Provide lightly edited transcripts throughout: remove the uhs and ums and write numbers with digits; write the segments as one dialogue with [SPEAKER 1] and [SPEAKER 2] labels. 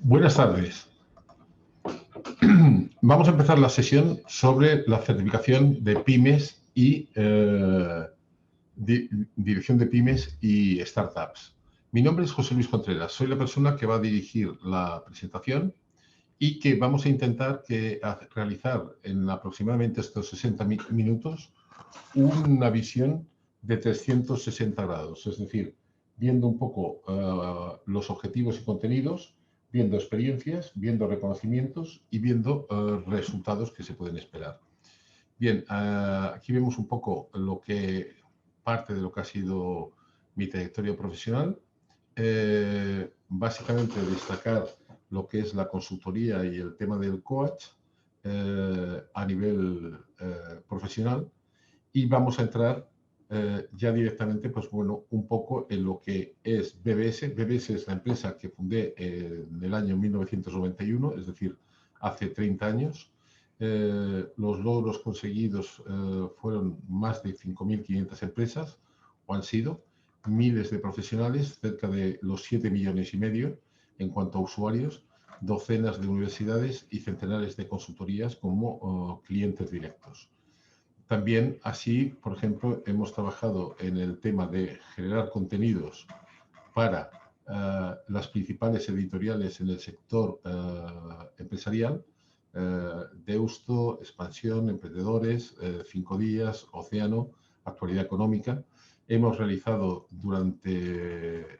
[SPEAKER 1] Buenas tardes. Vamos a empezar la sesión sobre la certificación de pymes y dirección de pymes y startups. Mi nombre es José Luis Contreras. Soy la persona que va a dirigir la presentación y que vamos a intentar realizar en aproximadamente estos 60 minutos una visión de 360 grados, es decir, viendo un poco los objetivos y contenidos, viendo experiencias, viendo reconocimientos y viendo resultados que se pueden esperar. Bien, aquí vemos un poco parte de lo que ha sido mi trayectoria profesional. Básicamente destacar lo que es la consultoría y el tema del coach a nivel profesional. Y vamos a entrar ya directamente, pues bueno, un poco en lo que es BBS. BBS es la empresa que fundé en el año 1991, es decir, hace 30 años. Los logros conseguidos fueron más de 5.500 empresas, o han sido, miles de profesionales, cerca de los 7,5 millones en cuanto a usuarios, docenas de universidades y centenares de consultorías como clientes directos. También así, por ejemplo, hemos trabajado en el tema de generar contenidos para las principales editoriales en el sector empresarial, Deusto, Expansión, Emprendedores, 5 Días, Océano, Actualidad Económica. Hemos realizado durante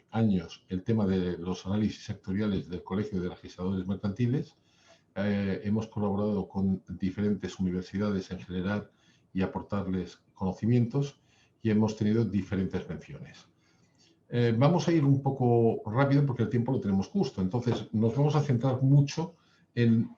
[SPEAKER 1] años el tema de los análisis sectoriales del Colegio de Registradores Mercantiles. Hemos colaborado con diferentes universidades en general y aportarles conocimientos y hemos tenido diferentes menciones. Vamos a ir un poco rápido porque el tiempo lo tenemos justo, entonces nos vamos a centrar mucho en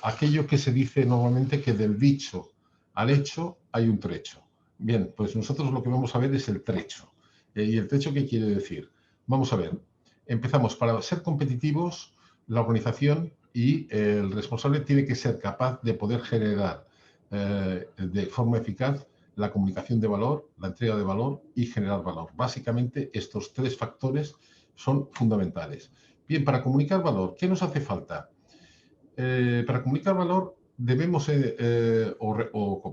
[SPEAKER 1] aquello que se dice normalmente que del dicho al hecho hay un trecho. Bien, pues nosotros lo que vamos a ver es el trecho. ¿Y el trecho qué quiere decir? Vamos a ver, empezamos. Para ser competitivos, la organización y el responsable tiene que ser capaz de poder generar de forma eficaz la comunicación de valor, la entrega de valor y generar valor. Básicamente, estos tres factores son fundamentales. Bien, para comunicar valor, ¿qué nos hace falta? Para comunicar valor debemos,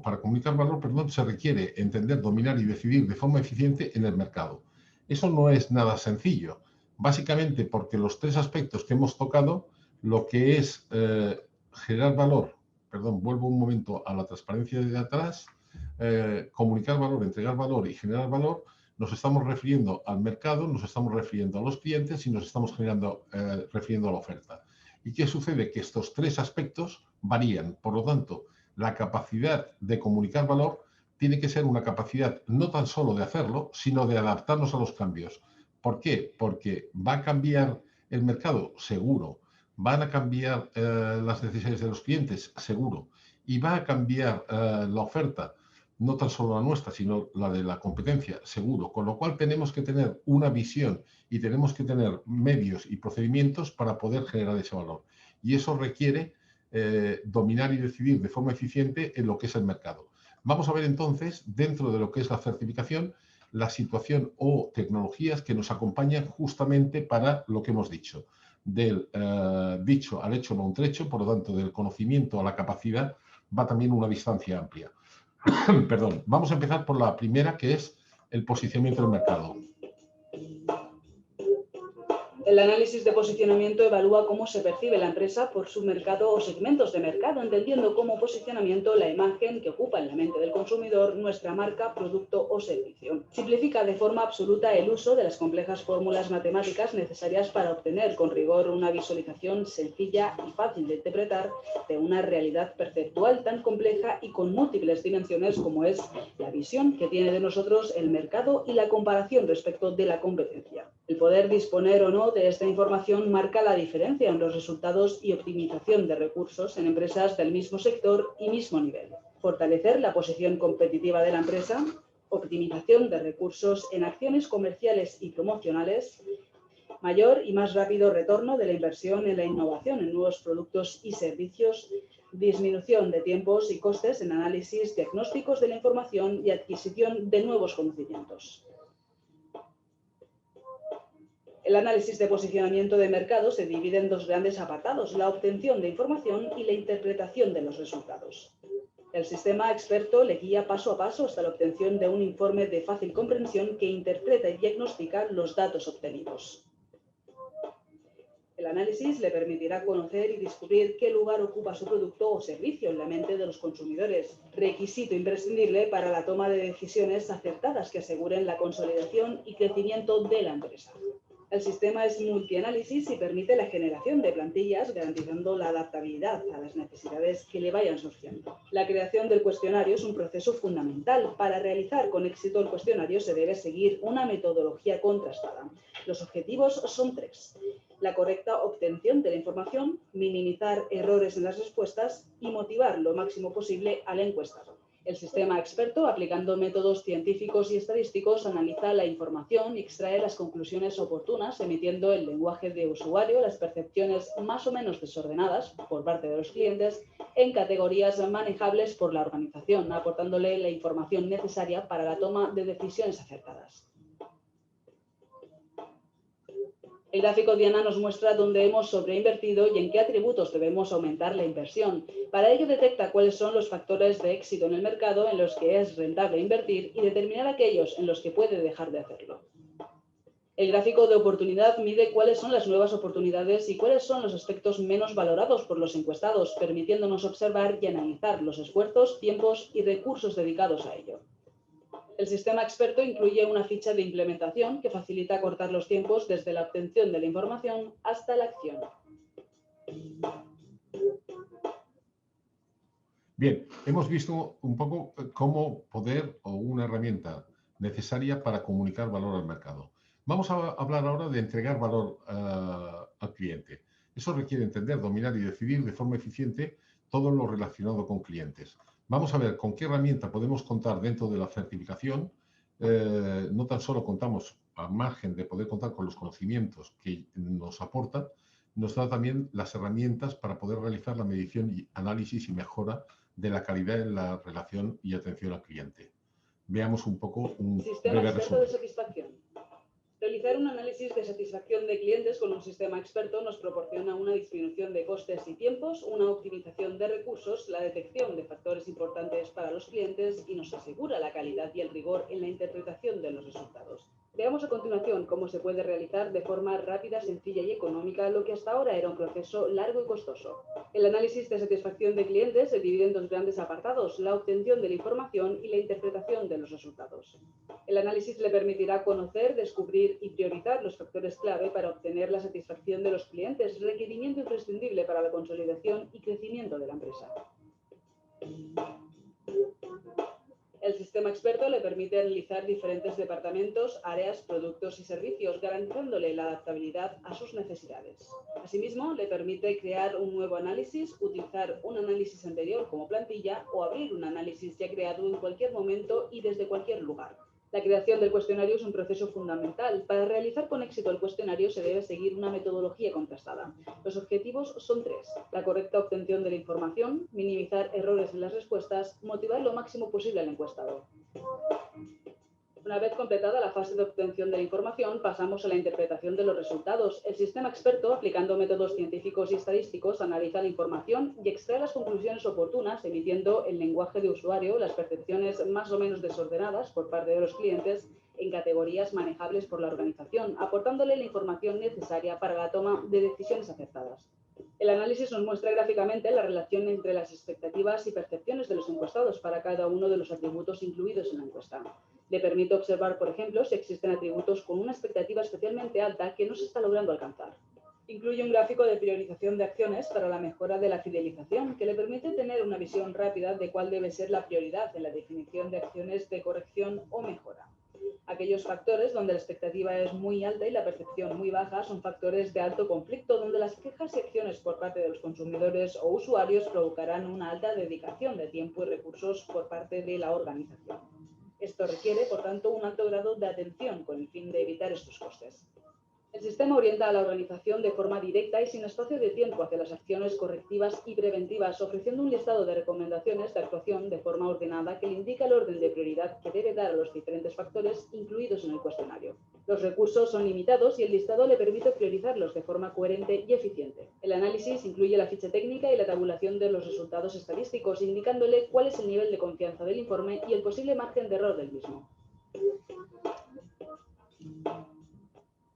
[SPEAKER 1] para comunicar valor, perdón, se requiere entender, dominar y decidir de forma eficiente en el mercado. Eso no es nada sencillo, básicamente porque los tres aspectos que hemos tocado, lo que es generar valor, perdón, vuelvo un momento a la transparencia de atrás, comunicar valor, entregar valor y generar valor, nos estamos refiriendo al mercado, nos estamos refiriendo a los clientes y nos estamos refiriendo a la oferta. ¿Y qué sucede? Que estos tres aspectos varían. Por lo tanto, la capacidad de comunicar valor tiene que ser una capacidad no tan solo de hacerlo, sino de adaptarnos a los cambios. ¿Por qué? Porque va a cambiar el mercado, seguro. Van a cambiar las necesidades de los clientes, seguro. Y va a cambiar la oferta, no tan solo la nuestra, sino la de la competencia, seguro. Con lo cual tenemos que tener una visión y tenemos que tener medios y procedimientos para poder generar ese valor. Y eso requiere dominar y decidir de forma eficiente en lo que es el mercado. Vamos a ver entonces, dentro de lo que es la certificación, la situación o tecnologías que nos acompañan justamente para lo que hemos dicho. Del dicho al hecho va un trecho, por lo tanto, del conocimiento a la capacidad va también una distancia amplia. Perdón, vamos a empezar por la primera, que es el posicionamiento del mercado.
[SPEAKER 2] El análisis de posicionamiento evalúa cómo se percibe la empresa por su mercado o segmentos de mercado, entendiendo como posicionamiento la imagen que ocupa en la mente del consumidor nuestra marca, producto o servicio. Simplifica de forma absoluta el uso de las complejas fórmulas matemáticas necesarias para obtener con rigor una visualización sencilla y fácil de interpretar de una realidad perceptual tan compleja y con múltiples dimensiones como es la visión que tiene de nosotros el mercado y la comparación respecto de la competencia. El poder disponer o no de esta información marca la diferencia en los resultados y optimización de recursos en empresas del mismo sector y mismo nivel. Fortalecer la posición competitiva de la empresa, optimización de recursos en acciones comerciales y promocionales, mayor y más rápido retorno de la inversión en la innovación en nuevos productos y servicios, disminución de tiempos y costes en análisis diagnósticos de la información y adquisición de nuevos conocimientos. El análisis de posicionamiento de mercado se divide en dos grandes apartados: la obtención de información y la interpretación de los resultados. El sistema experto le guía paso a paso hasta la obtención de un informe de fácil comprensión que interpreta y diagnostica los datos obtenidos. El análisis le permitirá conocer y descubrir qué lugar ocupa su producto o servicio en la mente de los consumidores, requisito imprescindible para la toma de decisiones acertadas que aseguren la consolidación y crecimiento de la empresa. El sistema es multianálisis y permite la generación de plantillas, garantizando la adaptabilidad a las necesidades que le vayan surgiendo. La creación del cuestionario es un proceso fundamental. Para realizar con éxito el cuestionario se debe seguir una metodología contrastada. Los objetivos son tres: la correcta obtención de la información, minimizar errores en las respuestas y motivar lo máximo posible al encuestado. El sistema experto, aplicando métodos científicos y estadísticos, analiza la información y extrae las conclusiones oportunas, emitiendo el lenguaje de usuario, las percepciones más o menos desordenadas por parte de los clientes, en categorías manejables por la organización, aportándole la información necesaria para la toma de decisiones acertadas. El gráfico Diana nos muestra dónde hemos sobreinvertido y en qué atributos debemos aumentar la inversión. Para ello detecta cuáles son los factores de éxito en el mercado en los que es rentable invertir y determinar aquellos en los que puede dejar de hacerlo. El gráfico de oportunidad mide cuáles son las nuevas oportunidades y cuáles son los aspectos menos valorados por los encuestados, permitiéndonos observar y analizar los esfuerzos, tiempos y recursos dedicados a ello. El sistema experto incluye una ficha de implementación que facilita acortar los tiempos desde la obtención de la información hasta la acción.
[SPEAKER 1] Bien, hemos visto un poco cómo poder o una herramienta necesaria para comunicar valor al mercado. Vamos a hablar ahora de entregar valor al cliente. Eso requiere entender, dominar y decidir de forma eficiente todo lo relacionado con clientes. Vamos a ver con qué herramienta podemos contar dentro de la certificación. No tan solo contamos, al margen de poder contar con los conocimientos que nos aportan, nos da también las herramientas para poder realizar la medición y análisis y mejora de la calidad en la relación y atención al cliente. Veamos un poco un breve resumen.
[SPEAKER 2] De satisfacción. Realizar un análisis de satisfacción de clientes con un sistema experto nos proporciona una disminución de costes y tiempos, una optimización de recursos, la detección de factores importantes para los clientes y nos asegura la calidad y el rigor en la interpretación de los resultados. Veamos a continuación cómo se puede realizar de forma rápida, sencilla y económica lo que hasta ahora era un proceso largo y costoso. El análisis de satisfacción de clientes se divide en dos grandes apartados: la obtención de la información y la interpretación de los resultados. El análisis le permitirá conocer, descubrir y priorizar los factores clave para obtener la satisfacción de los clientes, requerimiento imprescindible para la consolidación y crecimiento de la empresa. El sistema experto le permite analizar diferentes departamentos, áreas, productos y servicios, garantizándole la adaptabilidad a sus necesidades. Asimismo, le permite crear un nuevo análisis, utilizar un análisis anterior como plantilla o abrir un análisis ya creado en cualquier momento y desde cualquier lugar. La creación del cuestionario es un proceso fundamental. Para realizar con éxito el cuestionario se debe seguir una metodología contrastada. Los objetivos son tres: la correcta obtención de la información, minimizar errores en las respuestas, motivar lo máximo posible al encuestado. Una vez completada la fase de obtención de la información, pasamos a la interpretación de los resultados. El sistema experto, aplicando métodos científicos y estadísticos, analiza la información y extrae las conclusiones oportunas, emitiendo el lenguaje de usuario, las percepciones más o menos desordenadas por parte de los clientes, en categorías manejables por la organización, aportándole la información necesaria para la toma de decisiones acertadas. El análisis nos muestra gráficamente la relación entre las expectativas y percepciones de los encuestados para cada uno de los atributos incluidos en la encuesta. Le permite observar, por ejemplo, si existen atributos con una expectativa especialmente alta que no se está logrando alcanzar. Incluye un gráfico de priorización de acciones para la mejora de la fidelización, que le permite tener una visión rápida de cuál debe ser la prioridad en la definición de acciones de corrección o mejora. Aquellos factores donde la expectativa es muy alta y la percepción muy baja son factores de alto conflicto, donde las quejas y acciones por parte de los consumidores o usuarios provocarán una alta dedicación de tiempo y recursos por parte de la organización. Esto requiere, por tanto, un alto grado de atención con el fin de evitar estos costes. El sistema orienta a la organización de forma directa y sin espacio de tiempo hacia las acciones correctivas y preventivas, ofreciendo un listado de recomendaciones de actuación de forma ordenada que le indica el orden de prioridad que debe dar a los diferentes factores incluidos en el cuestionario. Los recursos son limitados y el listado le permite priorizarlos de forma coherente y eficiente. El análisis incluye la ficha técnica y la tabulación de los resultados estadísticos, indicándole cuál es el nivel de confianza del informe y el posible margen de error del mismo.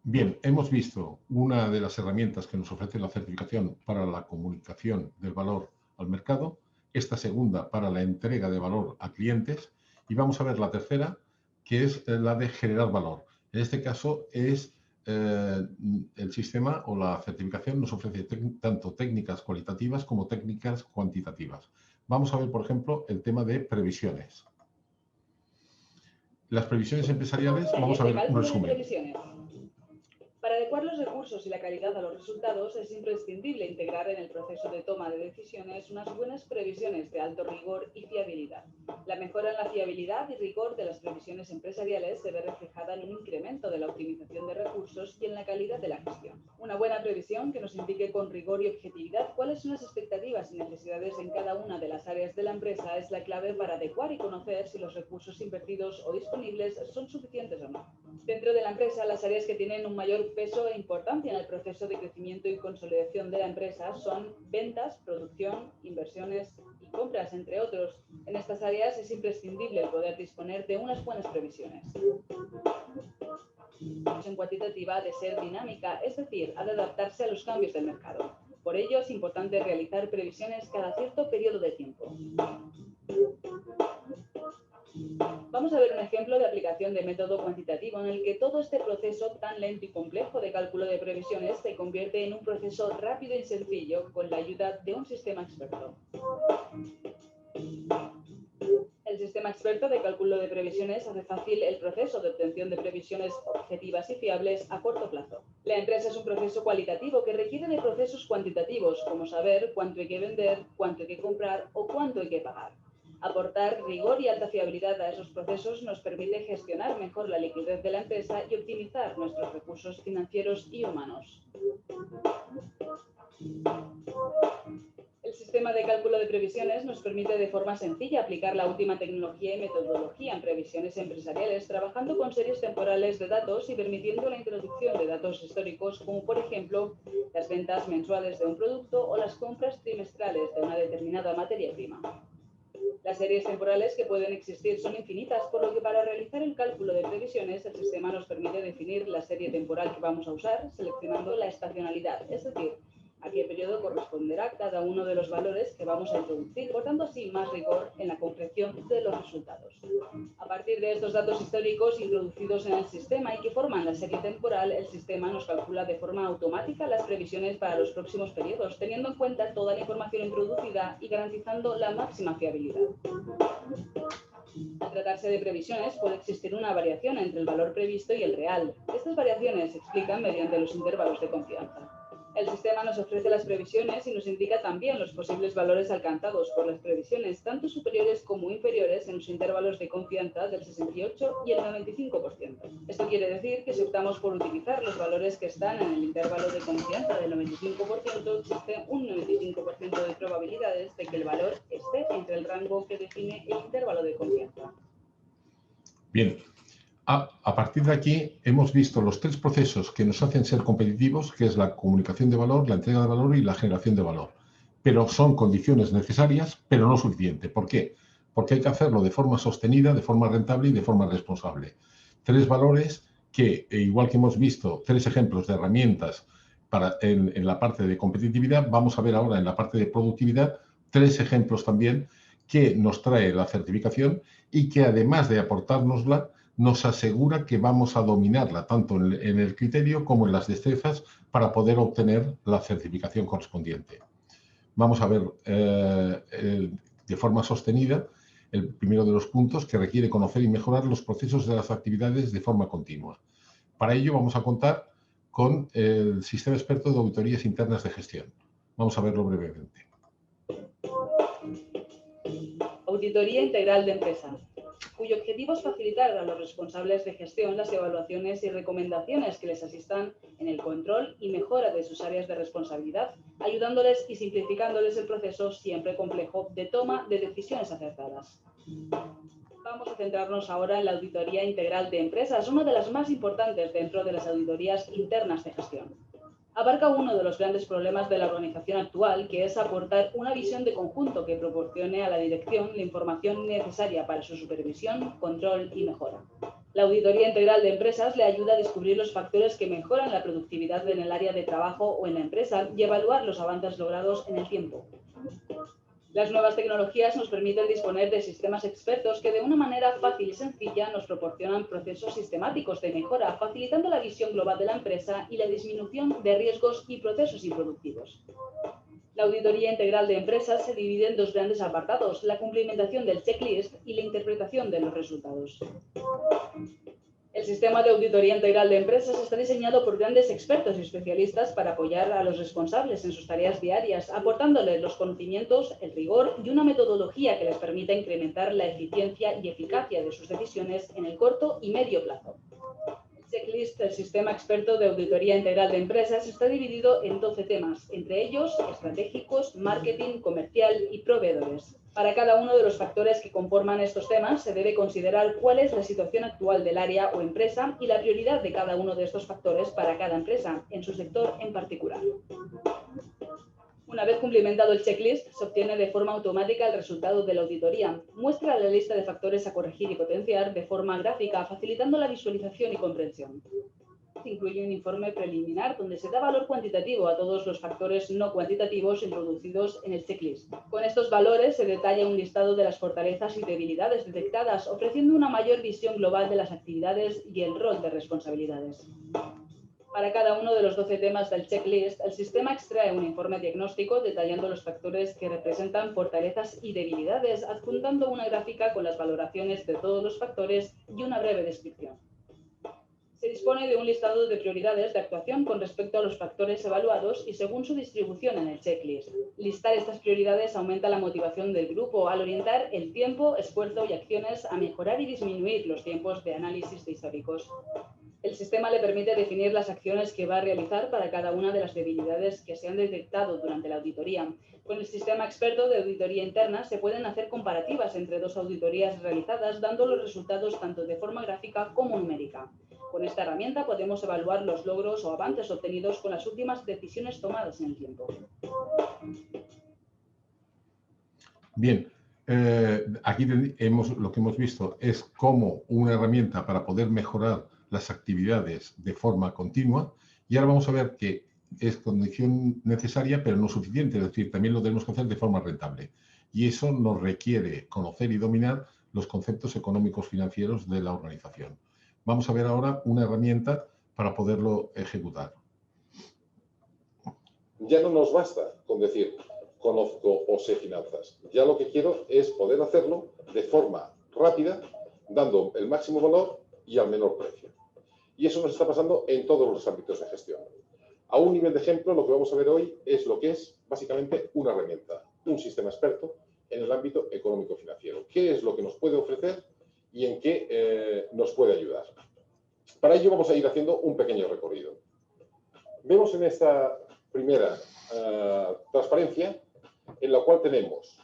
[SPEAKER 1] Bien, hemos visto una de las herramientas que nos ofrece la certificación para la comunicación del valor al mercado, esta segunda para la entrega de valor a clientes, y vamos a ver la tercera, que es la de generar valor. En este caso es el sistema o la certificación nos ofrece tanto técnicas cualitativas como técnicas cuantitativas. Vamos a ver, por ejemplo, el tema de previsiones. Las previsiones empresariales, vamos a ver un resumen.
[SPEAKER 2] Para adecuar los recursos y la calidad a los resultados, es imprescindible integrar en el proceso de toma de decisiones unas buenas previsiones de alto rigor y fiabilidad. La mejora en la fiabilidad y rigor de las previsiones empresariales se ve reflejada en un incremento de la optimización de recursos y en la calidad de la gestión. Una buena previsión que nos indique con rigor y objetividad cuáles son las expectativas y necesidades en cada una de las áreas de la empresa es la clave para adecuar y conocer si los recursos invertidos o disponibles son suficientes o no. Dentro de la empresa, las áreas que tienen un mayor peso e importancia en el proceso de crecimiento y consolidación de la empresa son ventas, producción, inversiones y compras, entre otros. En estas áreas es imprescindible el poder disponer de unas buenas previsiones. La previsión cuantitativa ha de ser dinámica, es decir, ha de adaptarse a los cambios del mercado. Por ello, es importante realizar previsiones cada cierto periodo de tiempo. Vamos a ver un ejemplo de aplicación de método cuantitativo en el que todo este proceso tan lento y complejo de cálculo de previsiones se convierte en un proceso rápido y sencillo con la ayuda de un sistema experto. El sistema experto de cálculo de previsiones hace fácil el proceso de obtención de previsiones objetivas y fiables a corto plazo. La empresa es un proceso cualitativo que requiere de procesos cuantitativos, como saber cuánto hay que vender, cuánto hay que comprar o cuánto hay que pagar. Aportar rigor y alta fiabilidad a esos procesos nos permite gestionar mejor la liquidez de la empresa y optimizar nuestros recursos financieros y humanos. El sistema de cálculo de previsiones nos permite de forma sencilla aplicar la última tecnología y metodología en previsiones empresariales, trabajando con series temporales de datos y permitiendo la introducción de datos históricos, como por ejemplo las ventas mensuales de un producto o las compras trimestrales de una determinada materia prima. Las series temporales que pueden existir son infinitas, por lo que para realizar el cálculo de previsiones, el sistema nos permite definir la serie temporal que vamos a usar, seleccionando la estacionalidad, es decir, a qué periodo corresponderá cada uno de los valores que vamos a introducir, aportando así más rigor en la concreción de los resultados. A partir de estos datos históricos introducidos en el sistema y que forman la serie temporal, el sistema nos calcula de forma automática las previsiones para los próximos periodos, teniendo en cuenta toda la información introducida y garantizando la máxima fiabilidad. Al tratarse de previsiones, puede existir una variación entre el valor previsto y el real. Estas variaciones se explican mediante los intervalos de confianza. El sistema nos ofrece las previsiones y nos indica también los posibles valores alcanzados por las previsiones, tanto superiores como inferiores en los intervalos de confianza del 68 y el 95%. Esto quiere decir que si optamos por utilizar los valores que están en el intervalo de confianza del 95%, existe un 95% de probabilidades de que el valor esté entre el rango que define el intervalo de confianza.
[SPEAKER 1] Bien. A partir de aquí hemos visto los tres procesos que nos hacen ser competitivos, que es la comunicación de valor, la entrega de valor y la generación de valor. Pero son condiciones necesarias, pero no suficientes. ¿Por qué? Porque hay que hacerlo de forma sostenida, de forma rentable y de forma responsable. Tres valores que, igual que hemos visto tres ejemplos de herramientas en la parte de competitividad, vamos a ver ahora en la parte de productividad tres ejemplos también que nos trae la certificación y que además de aportárnosla, nos asegura que vamos a dominarla tanto en el criterio como en las destrezas para poder obtener la certificación correspondiente. Vamos a ver de forma sostenida el primero de los puntos que requiere conocer y mejorar los procesos de las actividades de forma continua. Para ello vamos a contar con el Sistema Experto de Auditorías Internas de Gestión. Vamos a verlo brevemente.
[SPEAKER 2] Auditoría integral de empresa. cuyo objetivo es facilitar a los responsables de gestión las evaluaciones y recomendaciones que les asistan en el control y mejora de sus áreas de responsabilidad, ayudándoles y simplificándoles el proceso siempre complejo de toma de decisiones acertadas. Vamos a centrarnos ahora en la auditoría integral de empresas, una de las más importantes dentro de las auditorías internas de gestión. Abarca uno de los grandes problemas de la organización actual, que es aportar una visión de conjunto que proporcione a la dirección la información necesaria para su supervisión, control y mejora. La auditoría integral de empresas le ayuda a descubrir los factores que mejoran la productividad en el área de trabajo o en la empresa y evaluar los avances logrados en el tiempo. Las nuevas tecnologías nos permiten disponer de sistemas expertos que de una manera fácil y sencilla nos proporcionan procesos sistemáticos de mejora, facilitando la visión global de la empresa y la disminución de riesgos y procesos improductivos. La auditoría integral de empresas se divide en dos grandes apartados, la cumplimentación del checklist y la interpretación de los resultados. El sistema de auditoría integral de empresas está diseñado por grandes expertos y especialistas para apoyar a los responsables en sus tareas diarias, aportándoles los conocimientos, el rigor y una metodología que les permita incrementar la eficiencia y eficacia de sus decisiones en el corto y medio plazo. El checklist del sistema experto de auditoría integral de empresas está dividido en 12 temas, entre ellos estratégicos, marketing, comercial y proveedores. Para cada uno de los factores que conforman estos temas se debe considerar cuál es la situación actual del área o empresa y la prioridad de cada uno de estos factores para cada empresa, en su sector en particular. Una vez cumplimentado el checklist, se obtiene de forma automática el resultado de la auditoría. Muestra la lista de factores a corregir y potenciar de forma gráfica, facilitando la visualización y comprensión. Incluye un informe preliminar donde se da valor cuantitativo a todos los factores no cuantitativos introducidos en el checklist. Con estos valores se detalla un listado de las fortalezas y debilidades detectadas, ofreciendo una mayor visión global de las actividades y el rol de responsabilidades. Para cada uno de los 12 temas del checklist, el sistema extrae un informe diagnóstico detallando los factores que representan fortalezas y debilidades, adjuntando una gráfica con las valoraciones de todos los factores y una breve descripción. Se dispone de un listado de prioridades de actuación con respecto a los factores evaluados y según su distribución en el checklist. Listar estas prioridades aumenta la motivación del grupo al orientar el tiempo, esfuerzo y acciones a mejorar y disminuir los tiempos de análisis de históricos. El sistema le permite definir las acciones que va a realizar para cada una de las debilidades que se han detectado durante la auditoría. Con el sistema experto de auditoría interna se pueden hacer comparativas entre dos auditorías realizadas, dando los resultados tanto de forma gráfica como numérica. Con esta herramienta podemos evaluar los logros o avances obtenidos con las últimas decisiones tomadas en el tiempo.
[SPEAKER 1] Bien, aquí lo que hemos visto es cómo una herramienta para poder mejorar las actividades de forma continua, y ahora vamos a ver que es condición necesaria pero no suficiente, es decir, también lo tenemos que hacer de forma rentable. Y eso nos requiere conocer y dominar los conceptos económicos financieros de la organización. Vamos a ver ahora una herramienta para poderlo ejecutar.
[SPEAKER 3] Ya no nos basta con decir conozco o sé finanzas. Ya lo que quiero es poder hacerlo de forma rápida, dando el máximo valor y al menor precio. Y eso nos está pasando en todos los ámbitos de gestión. A un nivel de ejemplo, lo que vamos a ver hoy es lo que es básicamente una herramienta, un sistema experto en el ámbito económico-financiero. ¿Qué es lo que nos puede ofrecer y en qué nos puede ayudar? Para ello vamos a ir haciendo un pequeño recorrido. Vemos en esta primera transparencia en la cual tenemos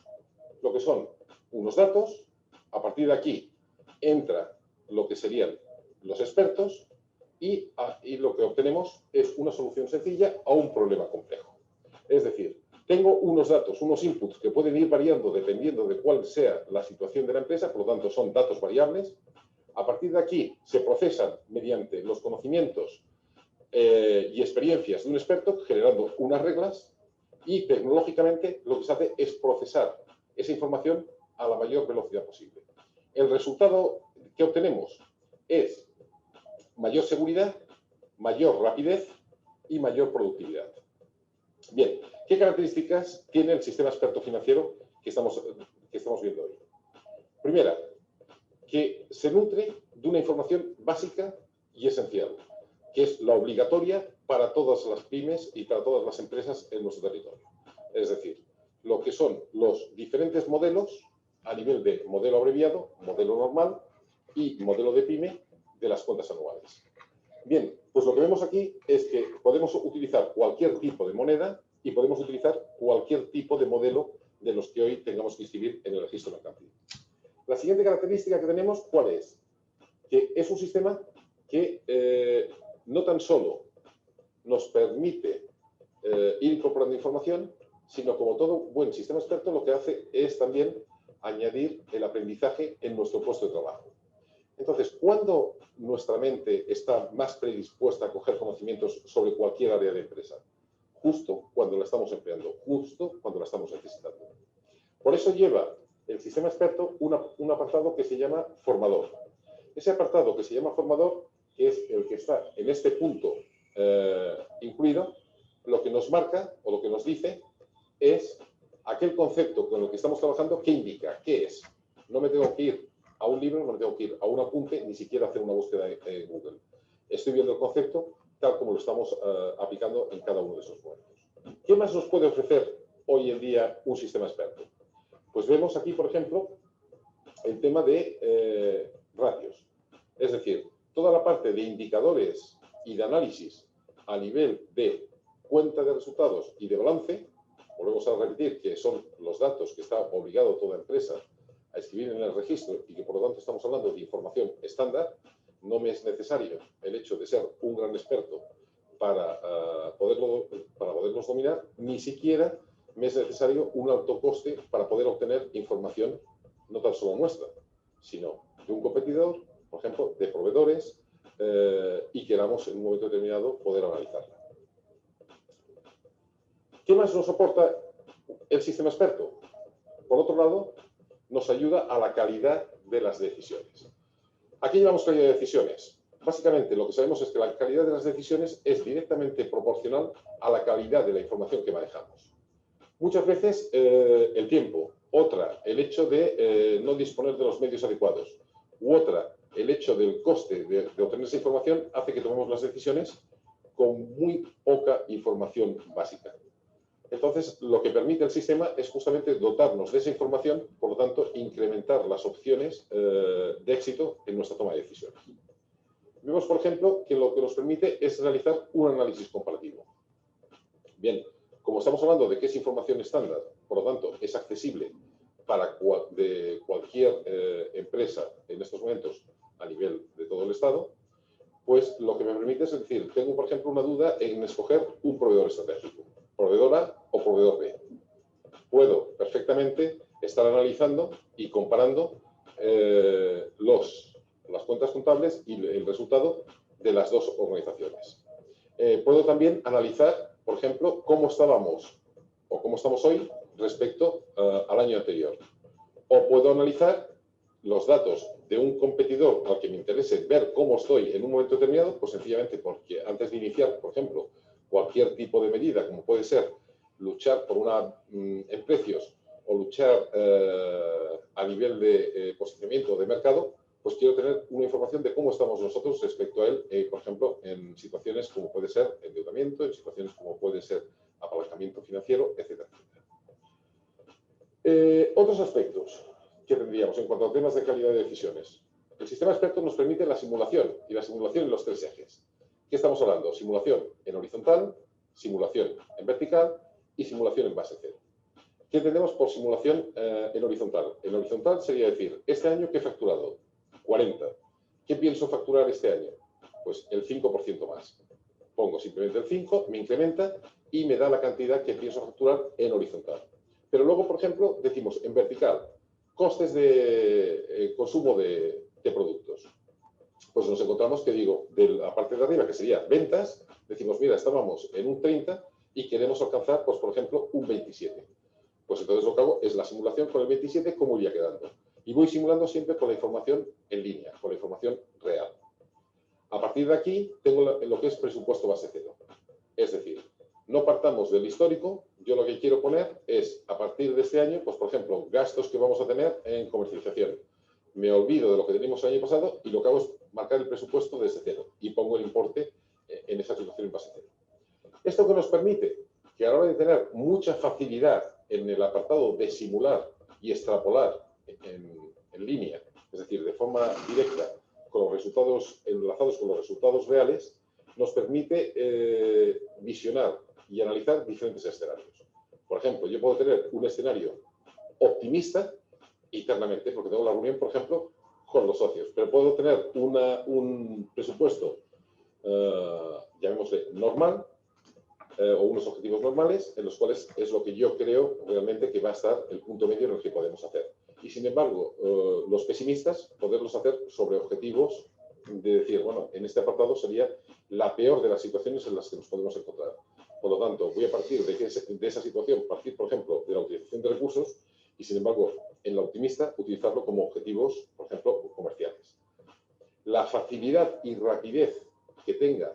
[SPEAKER 3] lo que son unos datos. A partir de aquí entra lo que serían los expertos y lo que obtenemos es una solución sencilla a un problema complejo. Es decir, tengo unos datos, unos inputs que pueden ir variando dependiendo de cuál sea la situación de la empresa, por lo tanto son datos variables. A partir de aquí se procesan mediante los conocimientos y experiencias de un experto, generando unas reglas, y tecnológicamente lo que se hace es procesar esa información a la mayor velocidad posible. El resultado que obtenemos es mayor seguridad, mayor rapidez y mayor productividad. Bien, ¿qué características tiene el sistema experto financiero que estamos viendo hoy? Primera, que se nutre de una información básica y esencial, que es la obligatoria para todas las pymes y para todas las empresas en nuestro territorio. Es decir, lo que son los diferentes modelos a nivel de modelo abreviado, modelo normal y modelo de PYME de las cuentas anuales. Bien, pues lo que vemos aquí es que podemos utilizar cualquier tipo de moneda y podemos utilizar cualquier tipo de modelo de los que hoy tengamos que inscribir en el registro mercantil. La siguiente característica que tenemos, ¿cuál es? Que es un sistema que no tan solo nos permite ir incorporando información, sino como todo buen sistema experto lo que hace es también añadir el aprendizaje en nuestro puesto de trabajo. Entonces, ¿cuándo nuestra mente está más predispuesta a coger conocimientos sobre cualquier área de empresa? Justo cuando la estamos empleando, justo cuando la estamos necesitando. Por eso lleva el sistema experto un apartado que se llama formador. Ese apartado que se llama formador, que es el que está en este punto incluido, lo que nos marca o lo que nos dice es aquel concepto con el que estamos trabajando, ¿qué indica? ¿Qué es? No me tengo que ir a un libro, no me tengo que ir a un apunte, ni siquiera hacer una búsqueda en Google. Estoy viendo el concepto tal como lo estamos aplicando en cada uno de esos momentos. ¿Qué más nos puede ofrecer hoy en día un sistema experto? Pues vemos aquí, por ejemplo, el tema de ratios. Es decir, toda la parte de indicadores y de análisis a nivel de cuenta de resultados y de balance, volvemos a repetir que son los datos que está obligado toda empresa a escribir en el registro y que por lo tanto estamos hablando de información estándar. No me es necesario el hecho de ser un gran experto para poderlos dominar, ni siquiera me es necesario un alto coste para poder obtener información no tan solo nuestra, sino de un competidor, por ejemplo, de proveedores, y queramos en un momento determinado poder analizarla. ¿Qué más nos aporta el sistema experto? Por otro lado, nos ayuda a la calidad de las decisiones. ¿A qué llevamos calidad de decisiones? Básicamente, lo que sabemos es que la calidad de las decisiones es directamente proporcional a la calidad de la información que manejamos. Muchas veces el tiempo, otra, el hecho de no disponer de los medios adecuados, u otra, el hecho del coste de obtener esa información hace que tomemos las decisiones con muy poca información básica. Entonces, lo que permite el sistema es justamente dotarnos de esa información, por lo tanto, incrementar las opciones de éxito en nuestra toma de decisiones. Vemos, por ejemplo, que lo que nos permite es realizar un análisis comparativo. Bien, como estamos hablando de que es información estándar, por lo tanto, es accesible para cualquier empresa en estos momentos a nivel de todo el Estado, pues lo que me permite es decir, tengo, por ejemplo, una duda en escoger un proveedor estratégico. Proveedor A o proveedor B. Puedo perfectamente estar analizando y comparando las cuentas contables y el resultado de las dos organizaciones. Puedo también analizar, por ejemplo, cómo estábamos o cómo estamos hoy respecto al año anterior. O puedo analizar los datos de un competidor al que me interese ver cómo estoy en un momento determinado, pues sencillamente porque antes de iniciar, por ejemplo, cualquier tipo de medida, como puede ser luchar por en precios o luchar a nivel de posicionamiento de mercado, pues quiero tener una información de cómo estamos nosotros respecto a él, por ejemplo, en situaciones como puede ser endeudamiento, en situaciones como puede ser apalancamiento financiero, etcétera, etcétera. Otros aspectos que tendríamos en cuanto a temas de calidad de decisiones. El sistema experto nos permite la simulación, y la simulación en los tres ejes. ¿Qué estamos hablando? Simulación en horizontal, simulación en vertical y simulación en base cero. ¿Qué entendemos por simulación en horizontal? En horizontal sería decir, este año, ¿qué he facturado? 40. ¿Qué pienso facturar este año? Pues el 5% más. Pongo simplemente el 5, me incrementa y me da la cantidad que pienso facturar en horizontal. Pero luego, por ejemplo, decimos en vertical, costes de consumo de productos. Pues nos encontramos que digo, de la parte de arriba, que sería ventas, decimos, mira, estábamos en un 30 y queremos alcanzar, pues por ejemplo, un 27. Pues entonces lo que hago es la simulación con el 27, cómo iría quedando. Y voy simulando siempre con la información en línea, con la información real. A partir de aquí, tengo lo que es presupuesto base cero. Es decir, no partamos del histórico, yo lo que quiero poner es, a partir de este año, pues por ejemplo, gastos que vamos a tener en comercialización. Me olvido de lo que teníamos el año pasado y lo que hago es marcar el presupuesto desde cero y pongo el importe en esa situación en base cero. ¿Esto que nos permite? Que a la hora de tener mucha facilidad en el apartado de simular y extrapolar en línea, es decir, de forma directa, con los resultados, enlazados con los resultados reales, nos permite visionar y analizar diferentes escenarios. Por ejemplo, yo puedo tener un escenario optimista internamente, porque tengo la reunión, por ejemplo, con los socios, pero puedo tener un presupuesto, llamémosle normal, o unos objetivos normales, en los cuales es lo que yo creo realmente que va a estar el punto medio en el que podemos hacer. Y sin embargo, los pesimistas, poderlos hacer sobre objetivos de decir, bueno, en este apartado sería la peor de las situaciones en las que nos podemos encontrar. Por lo tanto, voy a partir de esa situación, partir, por ejemplo, de la utilización de recursos y, sin embargo, en la optimista, utilizarlo como objetivos, por ejemplo, comerciales. La facilidad y rapidez que tenga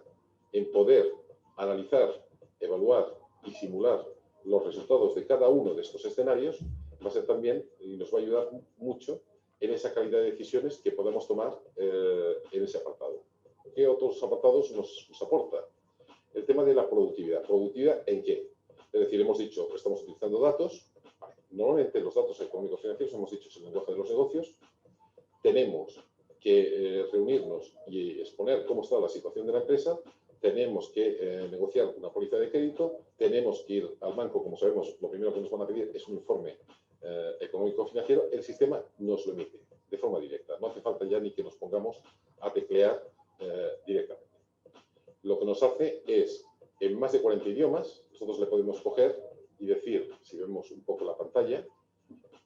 [SPEAKER 3] en poder analizar, evaluar y simular los resultados de cada uno de estos escenarios va a ser también y nos va a ayudar mucho en esa calidad de decisiones que podemos tomar en ese apartado. ¿Qué otros apartados nos aporta? El tema de la productividad. ¿Productividad en qué? Es decir, hemos dicho, estamos utilizando datos. Normalmente los datos económicos financieros, hemos dicho, es el lenguaje de los negocios. Tenemos que reunirnos y exponer cómo está la situación de la empresa. Tenemos que negociar una póliza de crédito. Tenemos que ir al banco, como sabemos, lo primero que nos van a pedir es un informe económico financiero. El sistema nos lo emite de forma directa. No hace falta ya ni que nos pongamos a teclear directamente. Lo que nos hace es, en más de 40 idiomas, nosotros le podemos coger y decir, si vemos un poco la pantalla,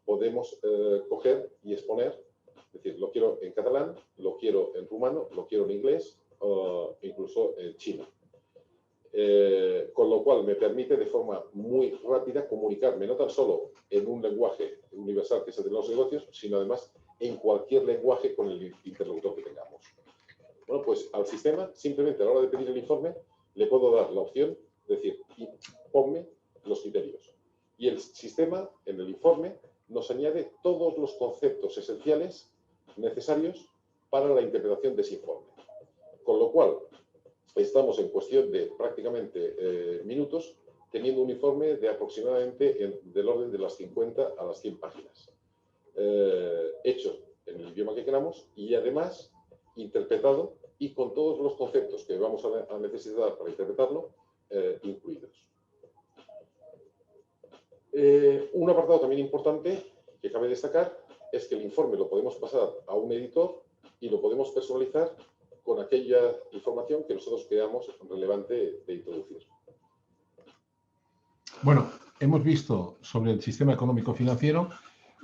[SPEAKER 3] podemos coger y exponer, es decir, lo quiero en catalán, lo quiero en rumano, lo quiero en inglés, o incluso en chino. Con lo cual me permite de forma muy rápida comunicarme no tan solo en un lenguaje universal que es el de los negocios, sino además en cualquier lenguaje con el interlocutor que tengamos. Bueno, pues al sistema, simplemente a la hora de pedir el informe, le puedo dar la opción de decir, ponme los criterios. Y el sistema, en el informe, nos añade todos los conceptos esenciales necesarios para la interpretación de ese informe. Con lo cual, estamos en cuestión de prácticamente minutos teniendo un informe de aproximadamente del orden de las 50 a las 100 páginas. Hecho en el idioma que queramos y además interpretado y con todos los conceptos que vamos a necesitar para interpretarlo incluidos. Un apartado también importante que cabe destacar es que el informe lo podemos pasar a un editor y lo podemos personalizar con aquella información que nosotros creamos relevante de introducir.
[SPEAKER 1] Bueno, hemos visto sobre el sistema económico financiero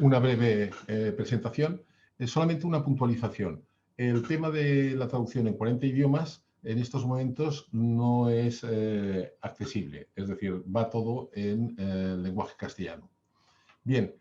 [SPEAKER 1] una breve presentación, solamente una puntualización. El tema de la traducción en 40 idiomas en estos momentos no es accesible, es decir, va todo en lenguaje castellano. Bien,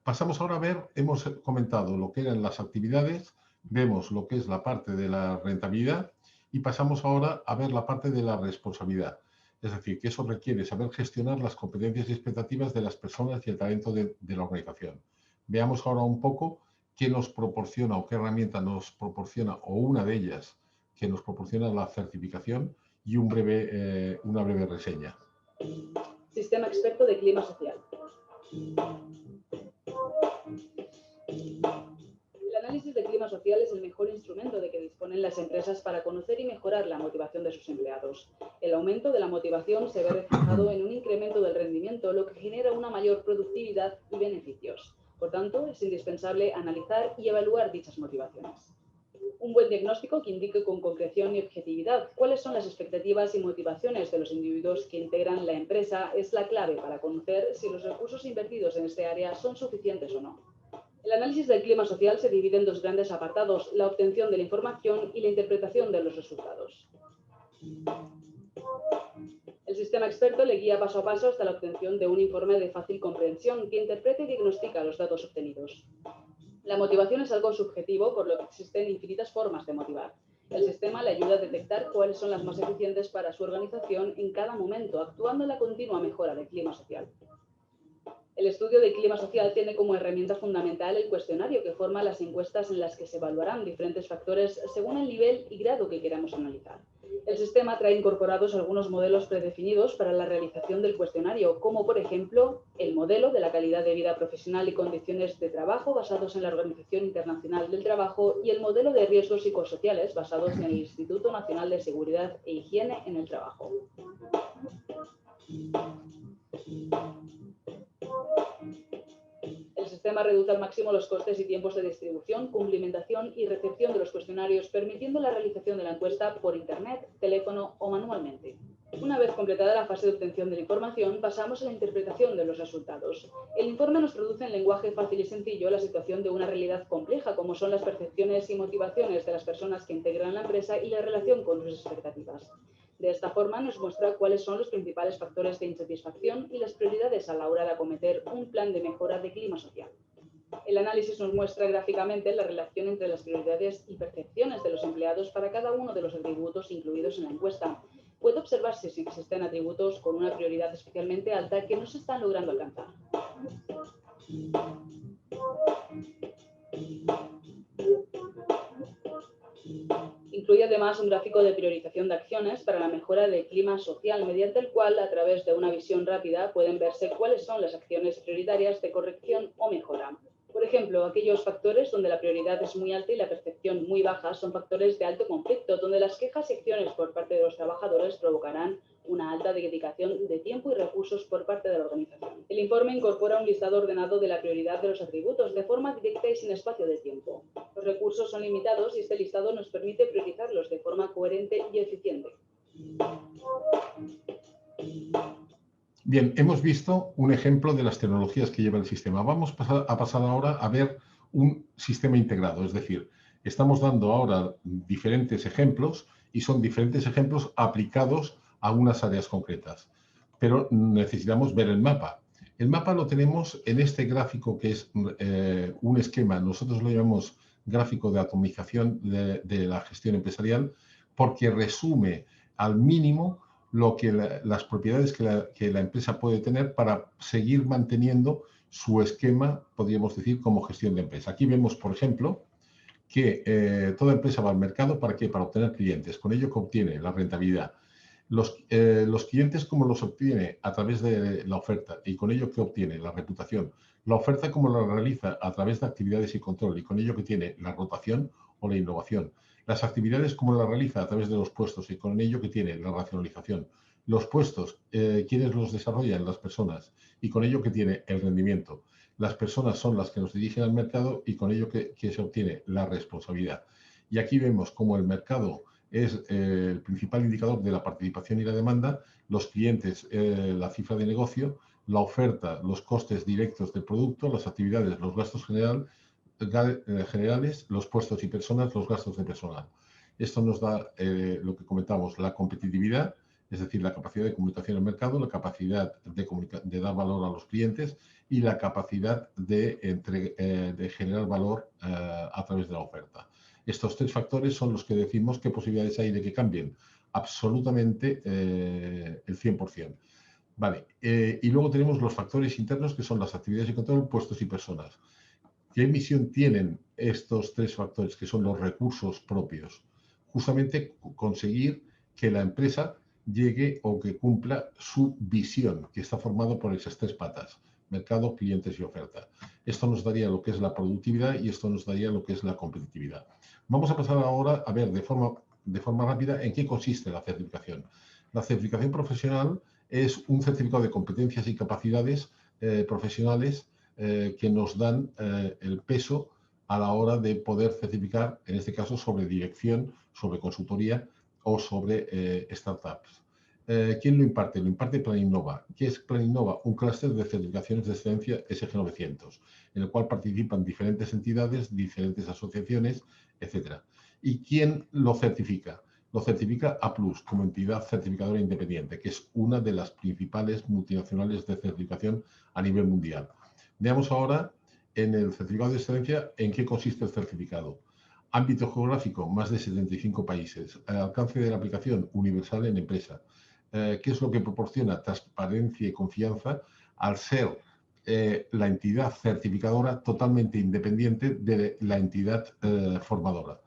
[SPEAKER 1] pasamos ahora a ver, hemos comentado lo que eran las actividades, vemos lo que es la parte de la rentabilidad y pasamos ahora a ver la parte de la responsabilidad. Es decir, que eso requiere saber gestionar las competencias y expectativas de las personas y el talento de la organización. Veamos ahora un poco qué nos proporciona o qué herramienta nos proporciona, o una de ellas que nos proporciona la certificación y una breve reseña.
[SPEAKER 2] Sistema experto de clima social. El análisis de clima social es el mejor instrumento de que disponen las empresas para conocer y mejorar la motivación de sus empleados. El aumento de la motivación se ve reflejado en un incremento del rendimiento, lo que genera una mayor productividad y beneficios. Por tanto, es indispensable analizar y evaluar dichas motivaciones. Un buen diagnóstico que indique con concreción y objetividad cuáles son las expectativas y motivaciones de los individuos que integran la empresa es la clave para conocer si los recursos invertidos en este área son suficientes o no. El análisis del clima social se divide en dos grandes apartados, la obtención de la información y la interpretación de los resultados. El sistema experto le guía paso a paso hasta la obtención de un informe de fácil comprensión que interprete y diagnostica los datos obtenidos. La motivación es algo subjetivo, por lo que existen infinitas formas de motivar. El sistema le ayuda a detectar cuáles son las más eficientes para su organización en cada momento, actuando en la continua mejora del clima social. El estudio del clima social tiene como herramienta fundamental el cuestionario que forma las encuestas en las que se evaluarán diferentes factores según el nivel y grado que queramos analizar. El sistema trae incorporados algunos modelos predefinidos para la realización del cuestionario, como por ejemplo el modelo de la calidad de vida profesional y condiciones de trabajo basados en la Organización Internacional del Trabajo y el modelo de riesgos psicosociales basados en el Instituto Nacional de Seguridad e Higiene en el Trabajo. El sistema reduce al máximo los costes y tiempos de distribución, cumplimentación y recepción de los cuestionarios, permitiendo la realización de la encuesta por Internet, teléfono o manualmente. Una vez completada la fase de obtención de la información, pasamos a la interpretación de los resultados. El informe nos traduce en lenguaje fácil y sencillo la situación de una realidad compleja, como son las percepciones y motivaciones de las personas que integran la empresa y la relación con sus expectativas. De esta forma nos muestra cuáles son los principales factores de insatisfacción y las prioridades a la hora de acometer un plan de mejora de clima social. El análisis nos muestra gráficamente la relación entre las prioridades y percepciones de los empleados para cada uno de los atributos incluidos en la encuesta. Puede observarse si existen atributos con una prioridad especialmente alta que no se están logrando alcanzar. Incluye además un gráfico de priorización de acciones para la mejora del clima social, mediante el cual, a través de una visión rápida, pueden verse cuáles son las acciones prioritarias de corrección o mejora. Por ejemplo, aquellos factores donde la prioridad es muy alta y la percepción muy baja son factores de alto conflicto, donde las quejas y acciones por parte de los trabajadores provocarán una alta dedicación de tiempo y recursos por parte de la organización. El informe incorpora un listado ordenado de la prioridad de los atributos de forma directa y sin espacio de tiempo. Los recursos son limitados y este listado nos permite priorizarlos de forma coherente y eficiente.
[SPEAKER 1] Bien, hemos visto un ejemplo de las tecnologías que lleva el sistema. Vamos a pasar ahora a ver un sistema integrado, es decir, estamos dando ahora diferentes ejemplos y son diferentes ejemplos aplicados a unas áreas concretas, pero necesitamos ver el mapa. El mapa lo tenemos en este gráfico que es un esquema, nosotros lo llamamos gráfico de atomización de la gestión empresarial, porque resume al mínimo las propiedades que la empresa puede tener para seguir manteniendo su esquema, podríamos decir, como gestión de empresa. Aquí vemos, por ejemplo, que toda empresa va al mercado, ¿para qué? Para obtener clientes. Con ello que obtiene la rentabilidad. Los clientes, ¿cómo los obtiene? A través de la oferta. Y con ello que obtiene la reputación. La oferta, ¿cómo la realiza? A través de actividades y control. Y con ello que tiene la rotación o la innovación. Las actividades, ¿cómo las realiza? A través de los puestos. Y con ello que tiene la racionalización. Los puestos, ¿quiénes los desarrollan? Las personas. Y con ello que tiene el rendimiento. Las personas son las que nos dirigen al mercado y con ello que se obtiene la responsabilidad. Y aquí vemos cómo el mercado es el principal indicador de la participación y la demanda, los clientes, la cifra de negocio, la oferta, los costes directos del producto, las actividades, los gastos generales, los puestos y personas, los gastos de personal. Esto nos da lo que comentamos, la competitividad, es decir, la capacidad de comunicación al mercado, la capacidad de dar valor a los clientes y la capacidad de generar valor a través de la oferta. Estos tres factores son los que decimos qué posibilidades hay de que cambien absolutamente el 100%. Vale. Y luego tenemos los factores internos que son las actividades de control, puestos y personas. ¿Qué misión tienen estos tres factores que son los recursos propios? Justamente conseguir que la empresa llegue o que cumpla su visión, que está formado por esas tres patas: mercado, clientes y oferta. Esto nos daría lo que es la productividad y esto nos daría lo que es la competitividad. Vamos a pasar ahora a ver de forma rápida en qué consiste la certificación. La certificación profesional es un certificado de competencias y capacidades profesionales que nos dan el peso a la hora de poder certificar, en este caso, sobre dirección, sobre consultoría o sobre startups. ¿Quién lo imparte? Lo imparte Planinnova. ¿Qué es Planinnova? Un clúster de certificaciones de excelencia SG900, en el cual participan diferentes entidades, diferentes asociaciones, etc. ¿Y quién lo certifica? Lo certifica A+, como entidad certificadora independiente, que es una de las principales multinacionales de certificación a nivel mundial. Veamos ahora en el certificado de excelencia en qué consiste el certificado. Ámbito geográfico, más de 75 países. Alcance de la aplicación, universal en empresa. ¿Qué es lo que proporciona? Transparencia y confianza al ser la entidad certificadora totalmente independiente de la entidad formadora.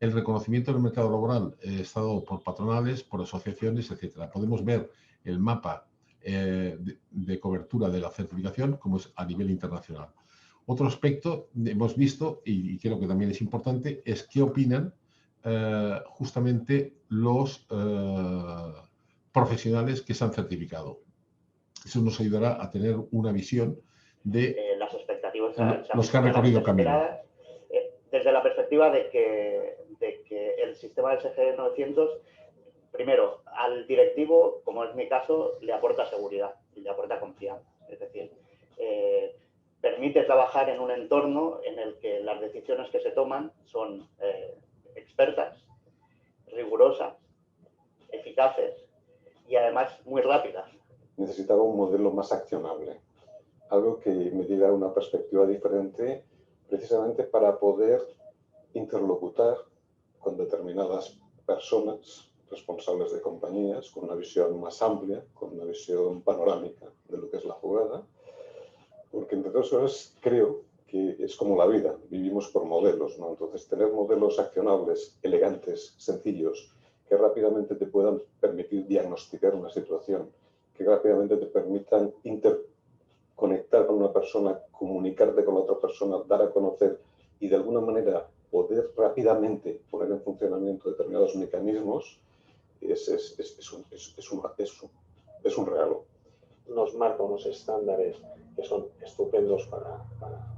[SPEAKER 1] El reconocimiento del mercado laboral está dado por patronales, por asociaciones, etc. Podemos ver el mapa de cobertura de la certificación como es a nivel internacional. Otro aspecto hemos visto, y creo que también es importante, es qué opinan justamente los profesionales que se han certificado. Eso nos ayudará a tener una visión de
[SPEAKER 4] las expectativas
[SPEAKER 1] los que han recorrido camino.
[SPEAKER 4] Desde la perspectiva de que el sistema del SG 900, primero, al directivo, como es mi caso, le aporta seguridad y le aporta confianza. Es decir, permite trabajar en un entorno en el que las decisiones que se toman son expertas, rigurosas, eficaces y además muy rápidas.
[SPEAKER 5] Necesitaba un modelo más accionable, algo que me diera una perspectiva diferente precisamente para poder interlocutar con determinadas personas responsables de compañías con una visión más amplia, con una visión panorámica de lo que es la jugada, porque entre otras cosas creo que es como la vida, vivimos por modelos, ¿no? Entonces tener modelos accionables, elegantes, sencillos, que rápidamente te puedan permitir diagnosticar una situación, que rápidamente te permitan interconectar con una persona, comunicarte con la otra persona, dar a conocer y de alguna manera poder rápidamente poner en funcionamiento determinados mecanismos, es un regalo.
[SPEAKER 6] Nos marca unos estándares que son estupendos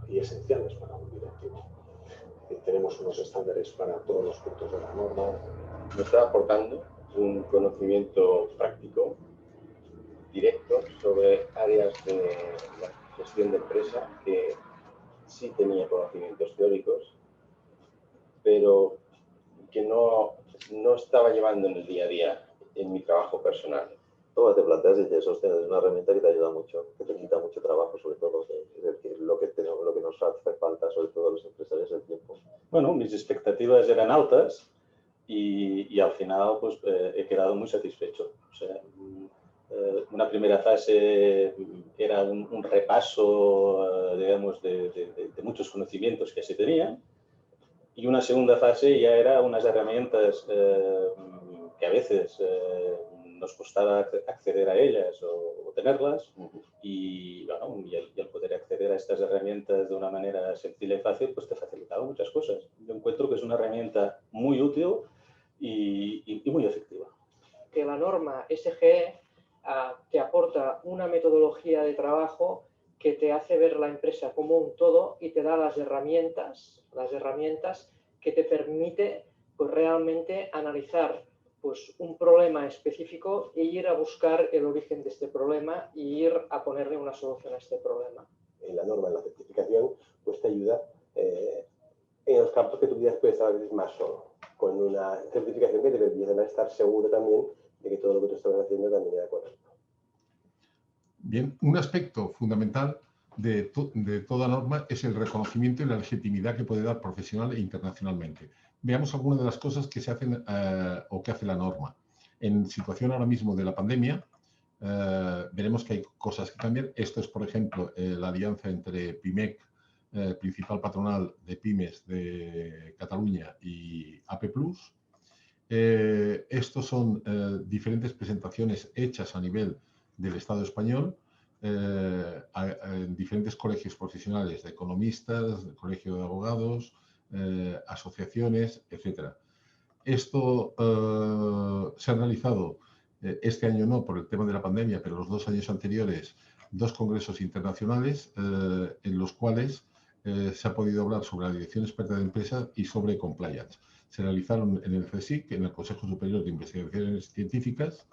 [SPEAKER 6] y esenciales para un directivo. Tenemos unos estándares para todos los puntos de la norma.
[SPEAKER 7] Nos está aportando un conocimiento práctico, directo, sobre áreas de la gestión de empresa que sí tenía conocimientos teóricos, pero que no estaba llevando en el día a día en mi trabajo personal.
[SPEAKER 8] Luego te planteas y dices, hostia, es una herramienta que te ayuda mucho, que te quita mucho trabajo, sobre todo, es decir, lo que nos hace falta, sobre todo a los empresarios, el tiempo.
[SPEAKER 6] Bueno, mis expectativas eran altas y al final pues, he quedado muy satisfecho. O sea, una primera fase era un repaso, digamos, de muchos conocimientos que se tenían, y una segunda fase ya era unas herramientas que a veces nos costaba acceder a ellas o tenerlas, y, bueno, y el poder acceder a estas herramientas de una manera sencilla y fácil, pues te facilitaba muchas cosas. Yo encuentro que es una herramienta muy útil y muy efectiva.
[SPEAKER 9] Que la norma SGE te aporta una metodología de trabajo que te hace ver la empresa como un todo y te da las herramientas que te permite pues, realmente analizar pues, un problema específico e ir a buscar el origen de este problema e ir a ponerle una solución a este problema.
[SPEAKER 10] En la norma, en la certificación, pues te ayuda en los campos que tú puedes estar más solo, con una certificación que te permite estar seguro también de que todo lo que tú estás haciendo también era correcto.
[SPEAKER 1] Bien, un aspecto fundamental de toda norma es el reconocimiento y la legitimidad que puede dar profesional e internacionalmente. Veamos algunas de las cosas que se hacen o que hace la norma. En situación ahora mismo de la pandemia, veremos que hay cosas que cambian. Esto es, por ejemplo, la alianza entre PIMEC, principal patronal de pymes de Cataluña, y AP+. Estos son diferentes presentaciones hechas a nivel del Estado español en diferentes colegios profesionales de economistas, de colegio de abogados, asociaciones, etc. Esto se ha realizado este año no por el tema de la pandemia, pero los 2 años anteriores, 2 congresos internacionales en los cuales se ha podido hablar sobre la Dirección Experta de Empresa y sobre compliance. Se realizaron en el CSIC, en el Consejo Superior de Investigaciones Científicas.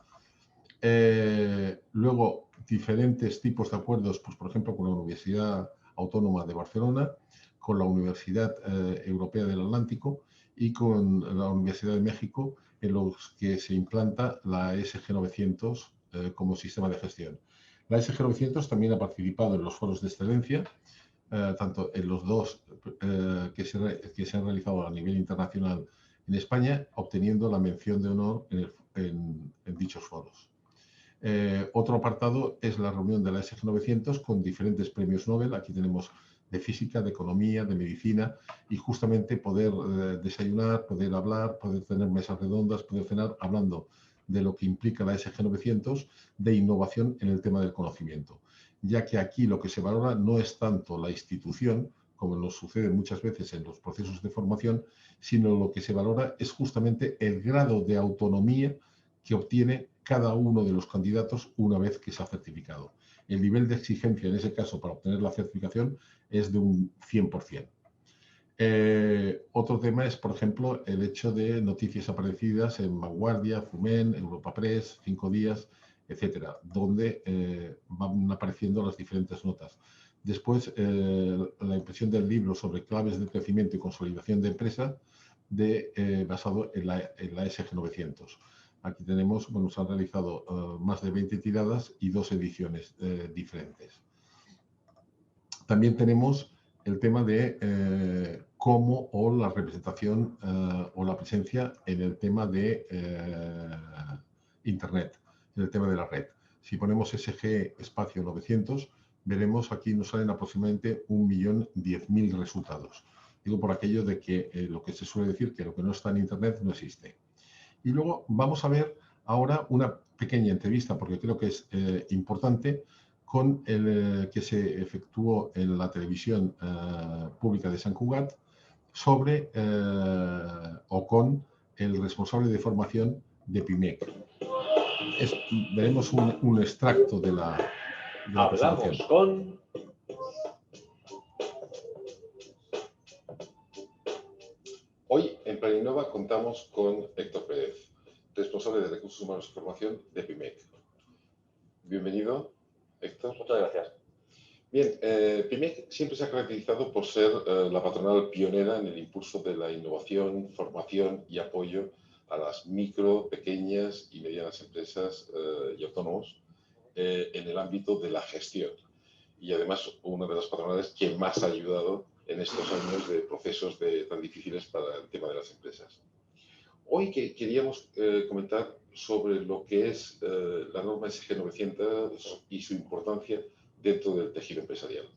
[SPEAKER 1] Luego, diferentes tipos de acuerdos, pues, por ejemplo, con la Universidad Autónoma de Barcelona, con la Universidad Europea del Atlántico y con la Universidad de México, en los que se implanta la SG 900 como sistema de gestión. La SG 900 también ha participado en los foros de excelencia, tanto en los 2 que se han realizado a nivel internacional en España, obteniendo la mención de honor en dichos foros. Otro apartado es la reunión de la SG 900 con diferentes premios Nobel. Aquí tenemos de física, de economía, de medicina, y justamente poder desayunar, poder hablar, poder tener mesas redondas, poder cenar hablando de lo que implica la SG 900 de innovación en el tema del conocimiento, ya que aquí lo que se valora no es tanto la institución, como nos sucede muchas veces en los procesos de formación, sino lo que se valora es justamente el grado de autonomía que obtiene cada uno de los candidatos una vez que se ha certificado. El nivel de exigencia en ese caso para obtener la certificación es de un 100%. Otro tema es, por ejemplo, el hecho de noticias aparecidas en Vanguardia, Fumen, Europa Press, 5 Días, etcétera, donde van apareciendo las diferentes notas. Después, la impresión del libro sobre claves de crecimiento y consolidación de empresa basado en la SG 900. Aquí tenemos, bueno, se han realizado más de 20 tiradas y 2 ediciones diferentes. También tenemos el tema de cómo o la representación o la presencia en el tema de Internet, en el tema de la red. Si ponemos SG espacio 900, veremos aquí nos salen aproximadamente 1.010.000 resultados. Digo por aquello de que lo que se suele decir que lo que no está en Internet no existe. Y luego vamos a ver ahora una pequeña entrevista, porque creo que es importante, con el que se efectuó en la televisión pública de Sant Cugat sobre o con el responsable de formación de PIMEC. Veremos un extracto de la presentación.
[SPEAKER 11] Hablamos con...
[SPEAKER 3] Hoy en Planinnova contamos con Héctor Pérez, responsable de Recursos Humanos y Formación de PIMEC. Bienvenido, Héctor.
[SPEAKER 11] Muchas gracias.
[SPEAKER 3] Bien, PIMEC siempre se ha caracterizado por ser la patronal pionera en el impulso de la innovación, formación y apoyo a las micro, pequeñas y medianas empresas y autónomos en el ámbito de la gestión. Y además, una de las patronales que más ha ayudado en estos años de procesos tan difíciles para el tema de las empresas. Hoy queríamos comentar sobre lo que es la norma SG 900 y su importancia dentro del tejido empresarial.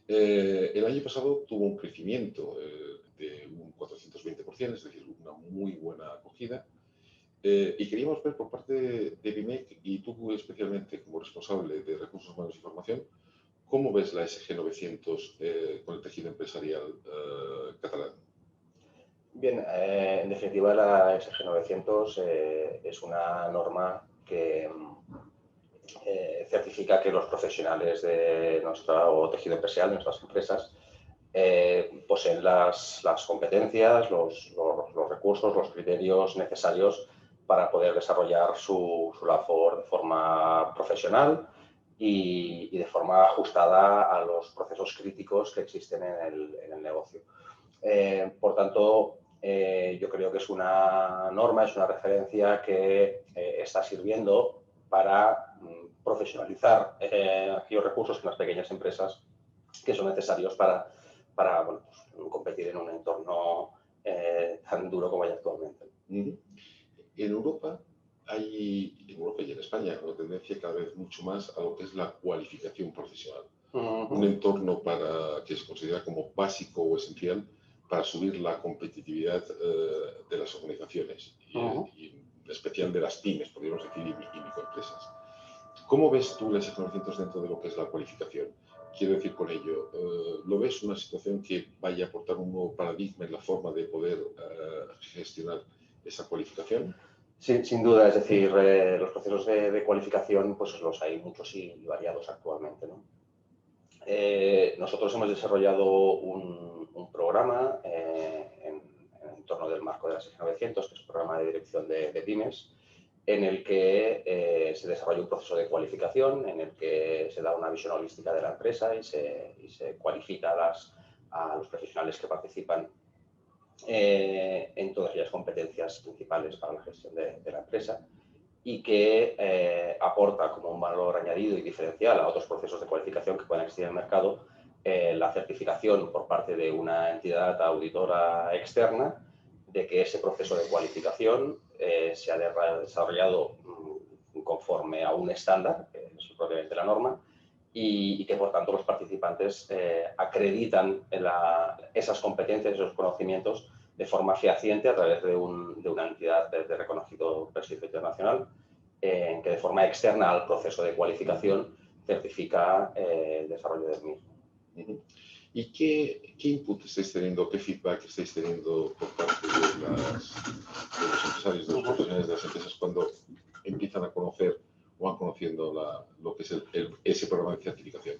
[SPEAKER 3] El año pasado tuvo un crecimiento de un 420%, es decir, una muy buena acogida. Y queríamos ver por parte de PIMEC, y tú especialmente como responsable de Recursos Humanos y Formación, ¿cómo ves la SG 900 con el tejido empresarial catalán?
[SPEAKER 11] Bien, en definitiva la SG 900 es una norma que certifica que los profesionales de nuestro tejido empresarial, de nuestras empresas, poseen las competencias, los recursos, los criterios necesarios para poder desarrollar su labor de forma profesional y de forma ajustada a los procesos críticos que existen en el negocio. Por tanto, yo creo que es una norma, es una referencia que está sirviendo para profesionalizar aquellos recursos en las pequeñas empresas que son necesarios para bueno, pues, competir en un entorno tan duro como hay actualmente.
[SPEAKER 3] En Europa y en España una tendencia cada vez mucho más a lo que es la cualificación profesional. Un entorno que se considera como básico o esencial para subir la competitividad de las organizaciones y en especial de las pymes, podríamos decir, y microempresas. ¿Cómo ves tú las SG 900 dentro de lo que es la cualificación? Quiero decir con ello, ¿lo ves una situación que vaya a aportar un nuevo paradigma en la forma de poder gestionar esa cualificación?
[SPEAKER 11] Sí, sin duda, es decir, los procesos de cualificación pues los hay muchos y variados actualmente, ¿no? Nosotros hemos desarrollado un programa en torno del marco de la SG 900, que es un programa de dirección de pymes, en el que se desarrolla un proceso de cualificación, en el que se da una visión holística de la empresa y se cualifica a los profesionales que participan en todas aquellas competencias principales para la gestión de la empresa y que aporta como un valor añadido y diferencial a otros procesos de cualificación que puedan existir en el mercado la certificación por parte de una entidad auditora externa de que ese proceso de cualificación se ha desarrollado conforme a un estándar, que es propiamente la norma, y que por tanto los participantes acreditan esas competencias, esos conocimientos de forma fehaciente a través de una entidad de reconocido prestigio internacional que de forma externa al proceso de cualificación certifica el desarrollo del mismo.
[SPEAKER 3] ¿Y qué input estáis teniendo, qué feedback estáis teniendo por parte de los empresarios, de los profesionales de las empresas cuando empiezan a conocer o van conociendo lo que es ese programa de certificación?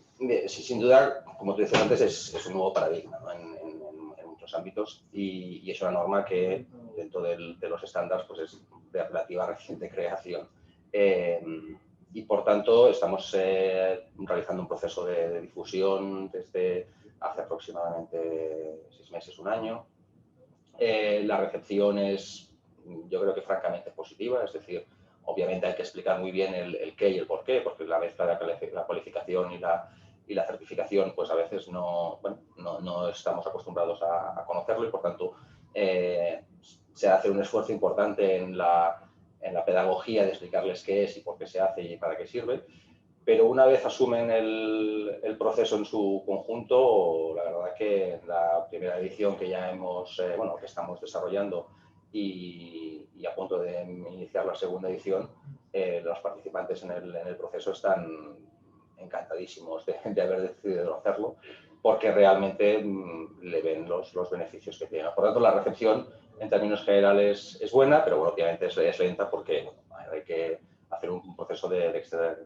[SPEAKER 11] Sí, sin duda, como tú decías antes, es un nuevo paradigma, ¿no? en muchos ámbitos y es una norma que dentro de los estándares pues es de relativa reciente creación. Y por tanto estamos realizando un proceso de difusión desde hace aproximadamente 6 meses, un año. La recepción es, yo creo que francamente positiva, es decir, obviamente hay que explicar muy bien el qué y el por qué, porque la mezcla de la cualificación y la certificación, pues a veces no estamos acostumbrados a conocerlo y por tanto se hace un esfuerzo importante en la pedagogía de explicarles qué es y por qué se hace y para qué sirve. Pero una vez asumen el proceso en su conjunto, la verdad que la primera edición que ya que estamos desarrollando y a punto de iniciar la segunda edición, los participantes en el proceso están encantadísimos de haber decidido hacerlo, porque realmente le ven los beneficios que tiene. Por tanto, la recepción en términos generales es buena, pero bueno, obviamente es lenta porque hay que hacer un proceso de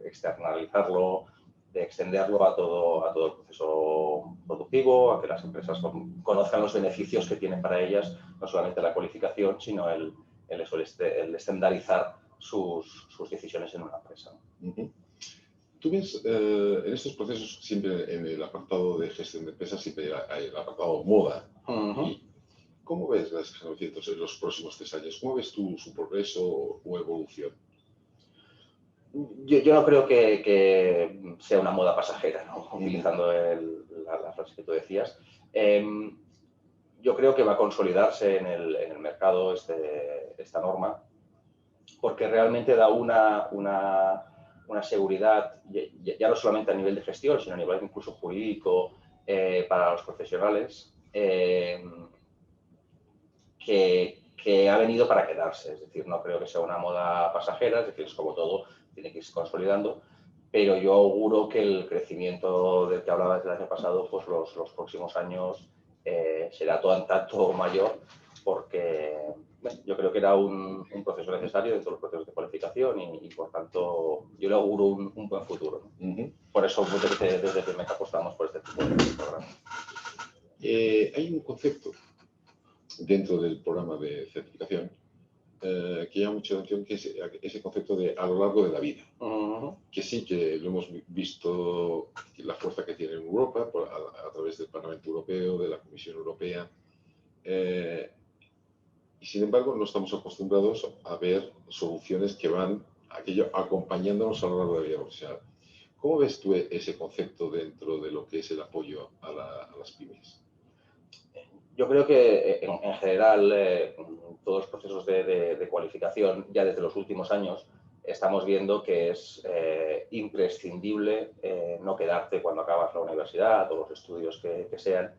[SPEAKER 11] externalizarlo, de extenderlo a todo el proceso productivo, a que las empresas conozcan los beneficios que tienen para ellas, no solamente la cualificación, sino el estandarizar sus decisiones en una empresa.
[SPEAKER 3] Tú ves, en estos procesos, siempre en el apartado de gestión de empresas, siempre hay el apartado moda. ¿Y cómo ves las G900 en los próximos 3 años? ¿Cómo ves tú su progreso o evolución?
[SPEAKER 11] Yo no creo que sea una moda pasajera, ¿no? Utilizando la frase que tú decías. Yo creo que va a consolidarse en el mercado esta norma, porque realmente da una seguridad, ya no solamente a nivel de gestión, sino a nivel incluso jurídico para los profesionales, que ha venido para quedarse. Es decir, no creo que sea una moda pasajera, es decir, es como todo, tiene que irse consolidando, pero yo auguro que el crecimiento del que hablabas del año pasado, pues los próximos años será tanto mayor, porque yo creo que era un proceso necesario dentro de los procesos de cualificación y por tanto yo le auguro un buen futuro. Por eso desde Firmeca apostamos por este tipo de programa.
[SPEAKER 3] Hay un concepto dentro del programa de certificación que llama mucha atención, que es ese concepto de a lo largo de la vida. Que sí que lo hemos visto, la fuerza que tiene en Europa a través del Parlamento Europeo, de la Comisión Europea. Y sin embargo, no estamos acostumbrados a ver soluciones que van acompañándonos a lo largo de la vida profesional. ¿Cómo ves tú ese concepto dentro de lo que es el apoyo a las pymes?
[SPEAKER 11] Yo creo que en general todos los procesos de cualificación, ya desde los últimos años, estamos viendo que es imprescindible no quedarte cuando acabas la universidad o los estudios que sean,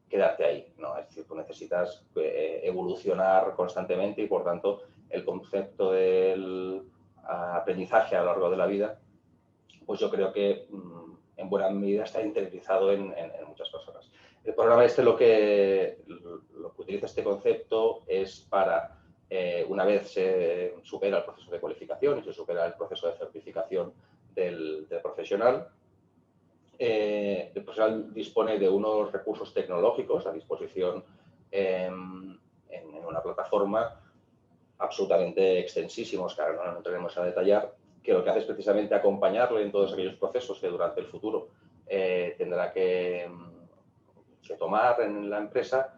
[SPEAKER 11] quedarte ahí, ¿no? Es decir, tú necesitas evolucionar constantemente y, por tanto, el concepto del aprendizaje a lo largo de la vida, pues yo creo que en buena medida está interiorizado en muchas personas. El programa lo que utiliza este concepto es para, una vez se supera el proceso de cualificación y se supera el proceso de certificación del profesional, el profesional dispone de unos recursos tecnológicos a disposición en una plataforma absolutamente extensísimos, que ahora no entraremos a detallar, que lo que hace es precisamente acompañarle en todos aquellos procesos que durante el futuro tendrá que tomar en la empresa,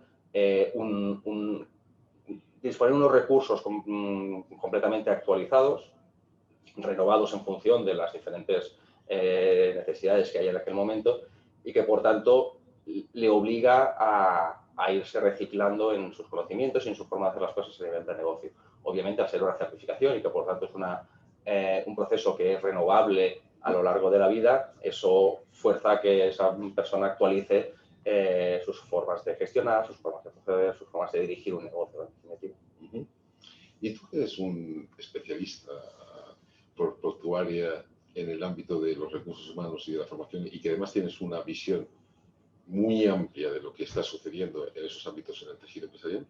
[SPEAKER 11] disponer unos recursos completamente actualizados, renovados en función de las diferentes necesidades que hay en aquel momento y que, por tanto, le obliga a irse reciclando en sus conocimientos y en su forma de hacer las cosas a nivel de negocio. Obviamente, al ser una certificación y que, por tanto, es un proceso que es renovable a lo largo de la vida, eso fuerza a que esa persona actualice sus formas de gestionar, sus formas de proceder, sus formas de dirigir un negocio.
[SPEAKER 3] Y tú eres un especialista por tu área en el ámbito de los recursos humanos y de la formación, y que además tienes una visión muy amplia de lo que está sucediendo en esos ámbitos en el tejido empresarial.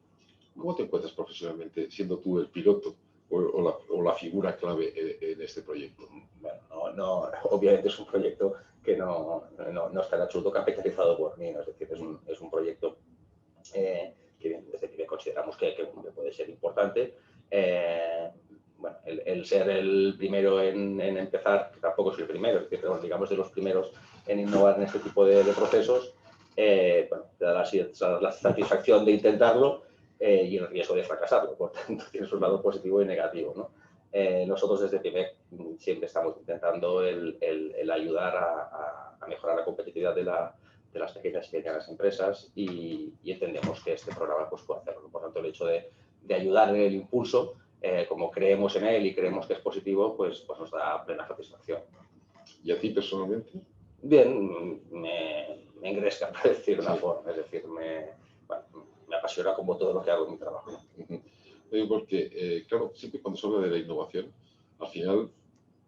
[SPEAKER 3] ¿Cómo te encuentras profesionalmente siendo tú el piloto o la figura clave en este proyecto?
[SPEAKER 11] Bueno, no, obviamente es un proyecto que no está en absoluto capitalizado por mí, ¿no? Es decir, es un proyecto que desde PIMEC consideramos que puede ser importante. Bueno, el ser el primero en empezar, que tampoco soy el primero, es decir, digamos de los primeros en innovar en este tipo de procesos, bueno, te da la satisfacción de intentarlo y el riesgo de fracasarlo. Por tanto, tiene su lado positivo y negativo, ¿no? Nosotros desde PIMEC siempre estamos intentando el ayudar a mejorar la competitividad de las pequeñas y medianas empresas y entendemos que este programa pues, puede hacerlo. Por tanto, el hecho de ayudar en el impulso, como creemos en él y creemos que es positivo, pues nos da plena satisfacción.
[SPEAKER 3] ¿Y a ti personalmente?
[SPEAKER 11] Bien, me engresca, para decir una forma. Es decir, me apasiona como todo lo que hago en mi trabajo.
[SPEAKER 3] Porque, claro, siempre cuando se habla de la innovación, al final,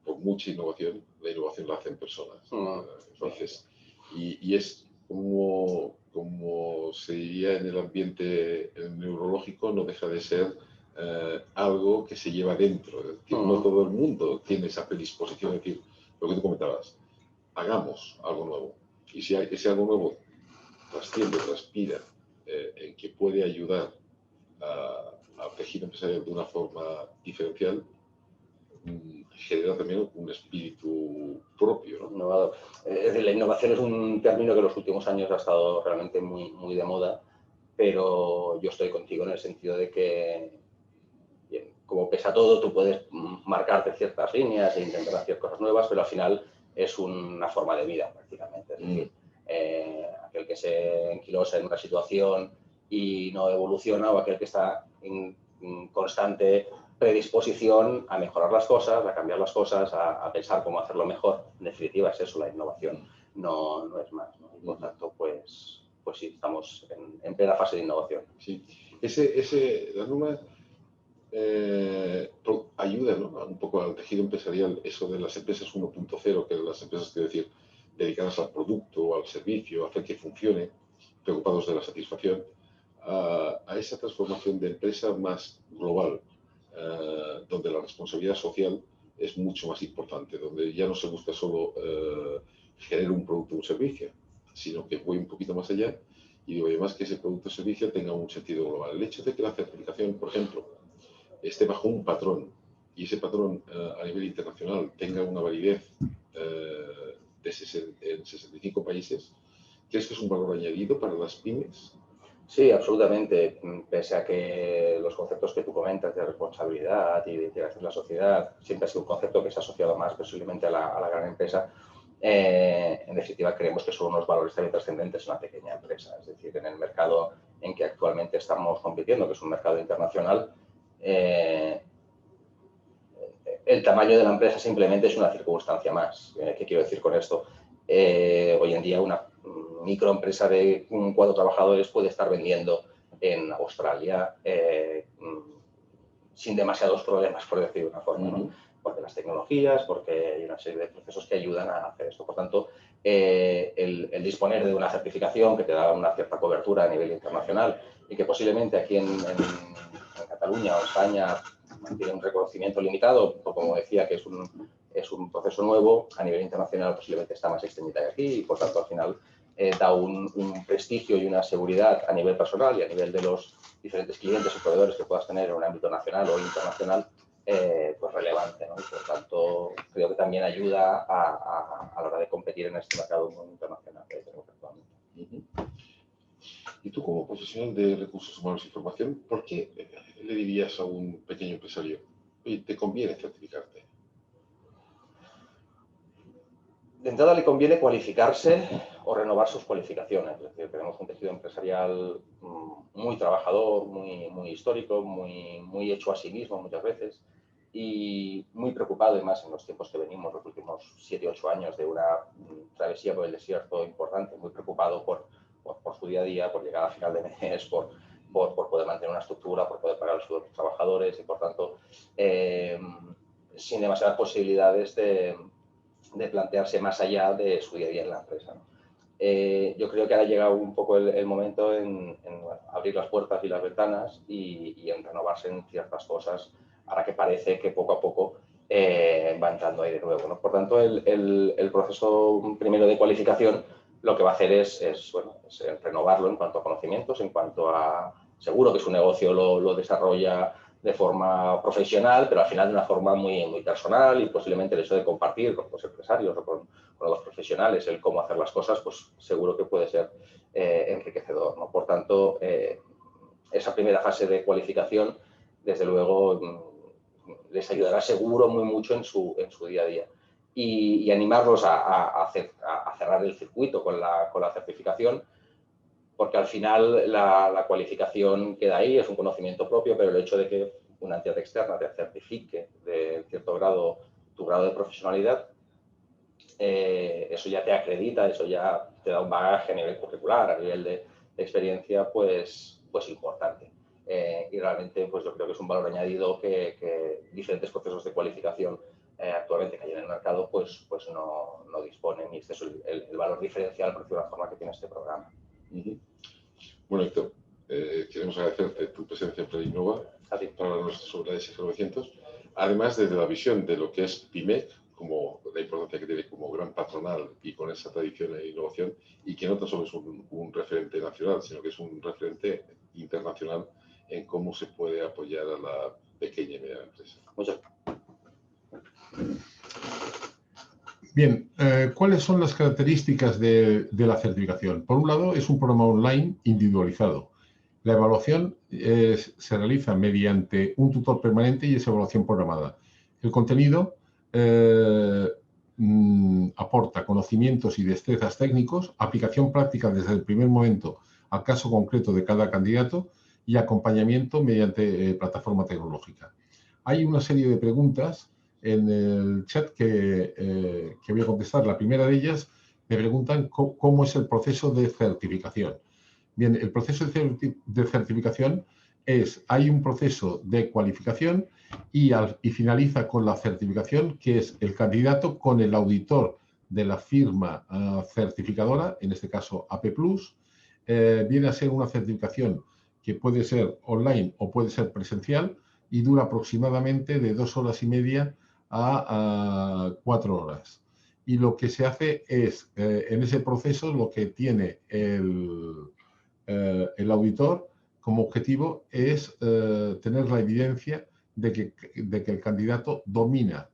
[SPEAKER 3] por mucha innovación, la innovación la hacen personas. Entonces, y es como se diría en el ambiente neurológico, no deja de ser algo que se lleva dentro. Es decir, no todo el mundo tiene esa predisposición de decir, lo que tú comentabas, hagamos algo nuevo. Y si ese algo nuevo trasciende, transpira, en que puede ayudar al tejido empresarial de una forma diferencial, genera también un espíritu propio, ¿no?
[SPEAKER 11] Es decir, la innovación es un término que en los últimos años ha estado realmente muy de moda, pero yo estoy contigo en el sentido de que, bien, como pesa todo, tú puedes marcarte ciertas líneas e intentar hacer cosas nuevas, pero al final es una forma de vida prácticamente. Es decir, aquel que se enquilosa en una situación y no evoluciona, o aquel que está en constante predisposición a mejorar las cosas, a cambiar las cosas, a pensar cómo hacerlo mejor. En definitiva es eso, la innovación no es más, ¿no? Y por tanto, pues sí, estamos en plena fase de innovación.
[SPEAKER 3] Sí. La norma ayuda, ¿no?, un poco al tejido empresarial, eso de las empresas 1.0, que las empresas, quiero decir, dedicadas al producto o al servicio, a hacer que funcione, preocupados de la satisfacción, a esa transformación de empresa más global, donde la responsabilidad social es mucho más importante, donde ya no se busca solo generar un producto o un servicio, sino que voy un poquito más allá y digo, además que ese producto o servicio tenga un sentido global. El hecho de que la certificación, por ejemplo, esté bajo un patrón y ese patrón a nivel internacional tenga una validez en 65 países, ¿crees que es un valor añadido para las pymes?
[SPEAKER 11] Sí, absolutamente. Pese a que los conceptos que tú comentas de responsabilidad y de integración de la sociedad siempre ha sido un concepto que se ha asociado más posiblemente a la gran empresa, en definitiva creemos que son unos valores también trascendentes en una pequeña empresa. Es decir, en el mercado en que actualmente estamos compitiendo, que es un mercado internacional, el tamaño de la empresa simplemente es una circunstancia más. ¿Qué quiero decir con esto? Hoy en día una microempresa de 4 trabajadores puede estar vendiendo en Australia sin demasiados problemas, por decir de una forma, ¿no? Porque las tecnologías, porque hay una serie de procesos que ayudan a hacer esto. Por tanto, el disponer de una certificación que te da una cierta cobertura a nivel internacional y que posiblemente aquí en Cataluña o España tiene un reconocimiento limitado, como decía, que es un proceso nuevo, a nivel internacional posiblemente está más extendida que aquí y por tanto al final da un prestigio y una seguridad a nivel personal y a nivel de los diferentes clientes y proveedores que puedas tener en un ámbito nacional o internacional, pues relevante, ¿no? Y por tanto creo que también ayuda a la hora de competir en este mercado internacional que tenemos actualmente.
[SPEAKER 3] Y tú, como profesional de recursos humanos y formación, ¿por qué le dirías a un pequeño empresario, oye, te conviene certificarte?
[SPEAKER 11] De entrada le conviene cualificarse o renovar sus cualificaciones. Es decir, tenemos un tejido empresarial muy trabajador, muy histórico, muy hecho a sí mismo muchas veces y muy preocupado, y más en los tiempos que venimos, los últimos 7 u 8 años de una travesía por el desierto importante, muy preocupado por su día a día, por llegar a final de mes, por poder mantener una estructura, por poder pagar el sueldo de los trabajadores y, por tanto, sin demasiadas posibilidades de plantearse más allá de su día a día en la empresa, ¿no? Yo creo que ahora ha llegado un poco el momento en abrir las puertas y las ventanas y en renovarse en ciertas cosas, ahora que parece que poco a poco va entrando ahí de nuevo, ¿no? Por tanto, el proceso primero de cualificación lo que va a hacer es renovarlo en cuanto a conocimientos, en cuanto a... Seguro que su negocio lo desarrolla de forma profesional, pero al final de una forma muy, muy personal, y posiblemente el hecho de compartir con los empresarios o con los profesionales el cómo hacer las cosas, pues seguro que puede ser enriquecedor, ¿no? Por tanto, esa primera fase de cualificación, desde luego, les ayudará seguro muy mucho en su día a día. Y animarlos a cerrar el circuito con la certificación, porque al final la cualificación queda ahí, es un conocimiento propio, pero el hecho de que una entidad externa te certifique de cierto grado tu grado de profesionalidad, eso ya te acredita, eso ya te da un bagaje a nivel curricular, a nivel de experiencia, pues importante. Y realmente pues yo creo que es un valor añadido que diferentes procesos de cualificación actualmente que hay en el mercado pues no disponen, y este es el valor diferencial por decirlo de la forma que tiene este programa.
[SPEAKER 3] Bueno, Héctor, queremos agradecerte tu presencia en Predinnova para hablarnos sobre la SG900, además desde la visión de lo que es PIMEC, como la importancia que tiene como gran patronal y con esa tradición e innovación, y que no tan solo es un referente nacional, sino que es un referente internacional en cómo se puede apoyar a la pequeña y mediana empresa.
[SPEAKER 11] Muchas
[SPEAKER 3] gracias.
[SPEAKER 1] Bien, ¿cuáles son las características de la certificación? Por un lado, es un programa online individualizado. La evaluación se realiza mediante un tutor permanente y es evaluación programada. El contenido aporta conocimientos y destrezas técnicos, aplicación práctica desde el primer momento al caso concreto de cada candidato y acompañamiento mediante plataforma tecnológica. Hay una serie de preguntas en el chat que voy a contestar. La primera de ellas me preguntan cómo es el proceso de certificación. Bien, el proceso de certificación hay un proceso de cualificación y finaliza con la certificación, que es el candidato con el auditor de la firma certificadora, en este caso AP+. Viene a ser una certificación que puede ser online o puede ser presencial y dura aproximadamente de 2 horas y media a 4 horas. Y lo que se hace es, en ese proceso, lo que tiene el auditor como objetivo es tener la evidencia de que el candidato domina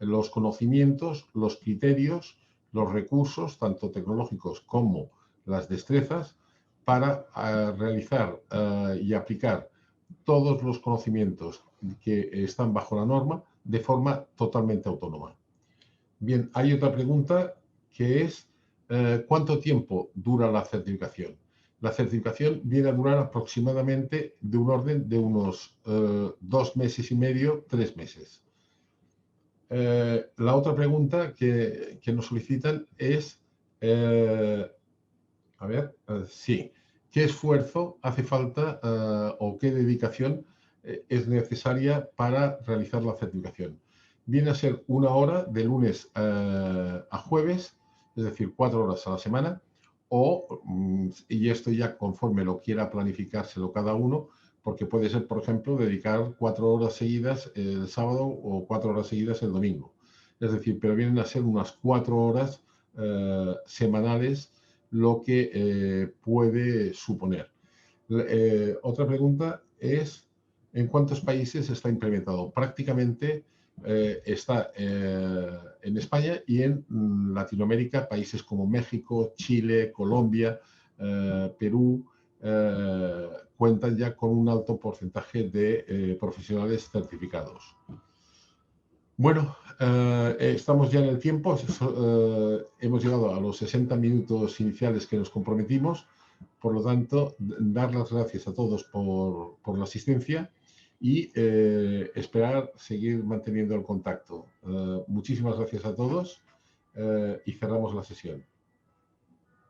[SPEAKER 1] los conocimientos, los criterios, los recursos, tanto tecnológicos como las destrezas, para realizar y aplicar todos los conocimientos que están bajo la norma de forma totalmente autónoma. Bien, hay otra pregunta que es ¿cuánto tiempo dura la certificación? La certificación viene a durar aproximadamente de un orden de unos 2 meses y medio, 3 meses. La otra pregunta que nos solicitan es, sí, ¿qué esfuerzo hace falta o qué dedicación es necesaria para realizar la certificación? Viene a ser 1 hora de lunes a jueves, es decir, 4 horas a la semana, y esto ya conforme lo quiera planificárselo cada uno, porque puede ser, por ejemplo, dedicar 4 horas seguidas el sábado o 4 horas seguidas el domingo. Es decir, pero vienen a ser unas 4 horas semanales lo que puede suponer. Otra pregunta es, ¿en cuántos países está implementado? Prácticamente está en España y en Latinoamérica, países como México, Chile, Colombia, Perú, cuentan ya con un alto porcentaje de profesionales certificados. Bueno, estamos ya en el tiempo, hemos llegado a los 60 minutos iniciales que nos comprometimos, por lo tanto, dar las gracias a todos por la asistencia y esperar seguir manteniendo el contacto. Muchísimas gracias a todos y cerramos la sesión.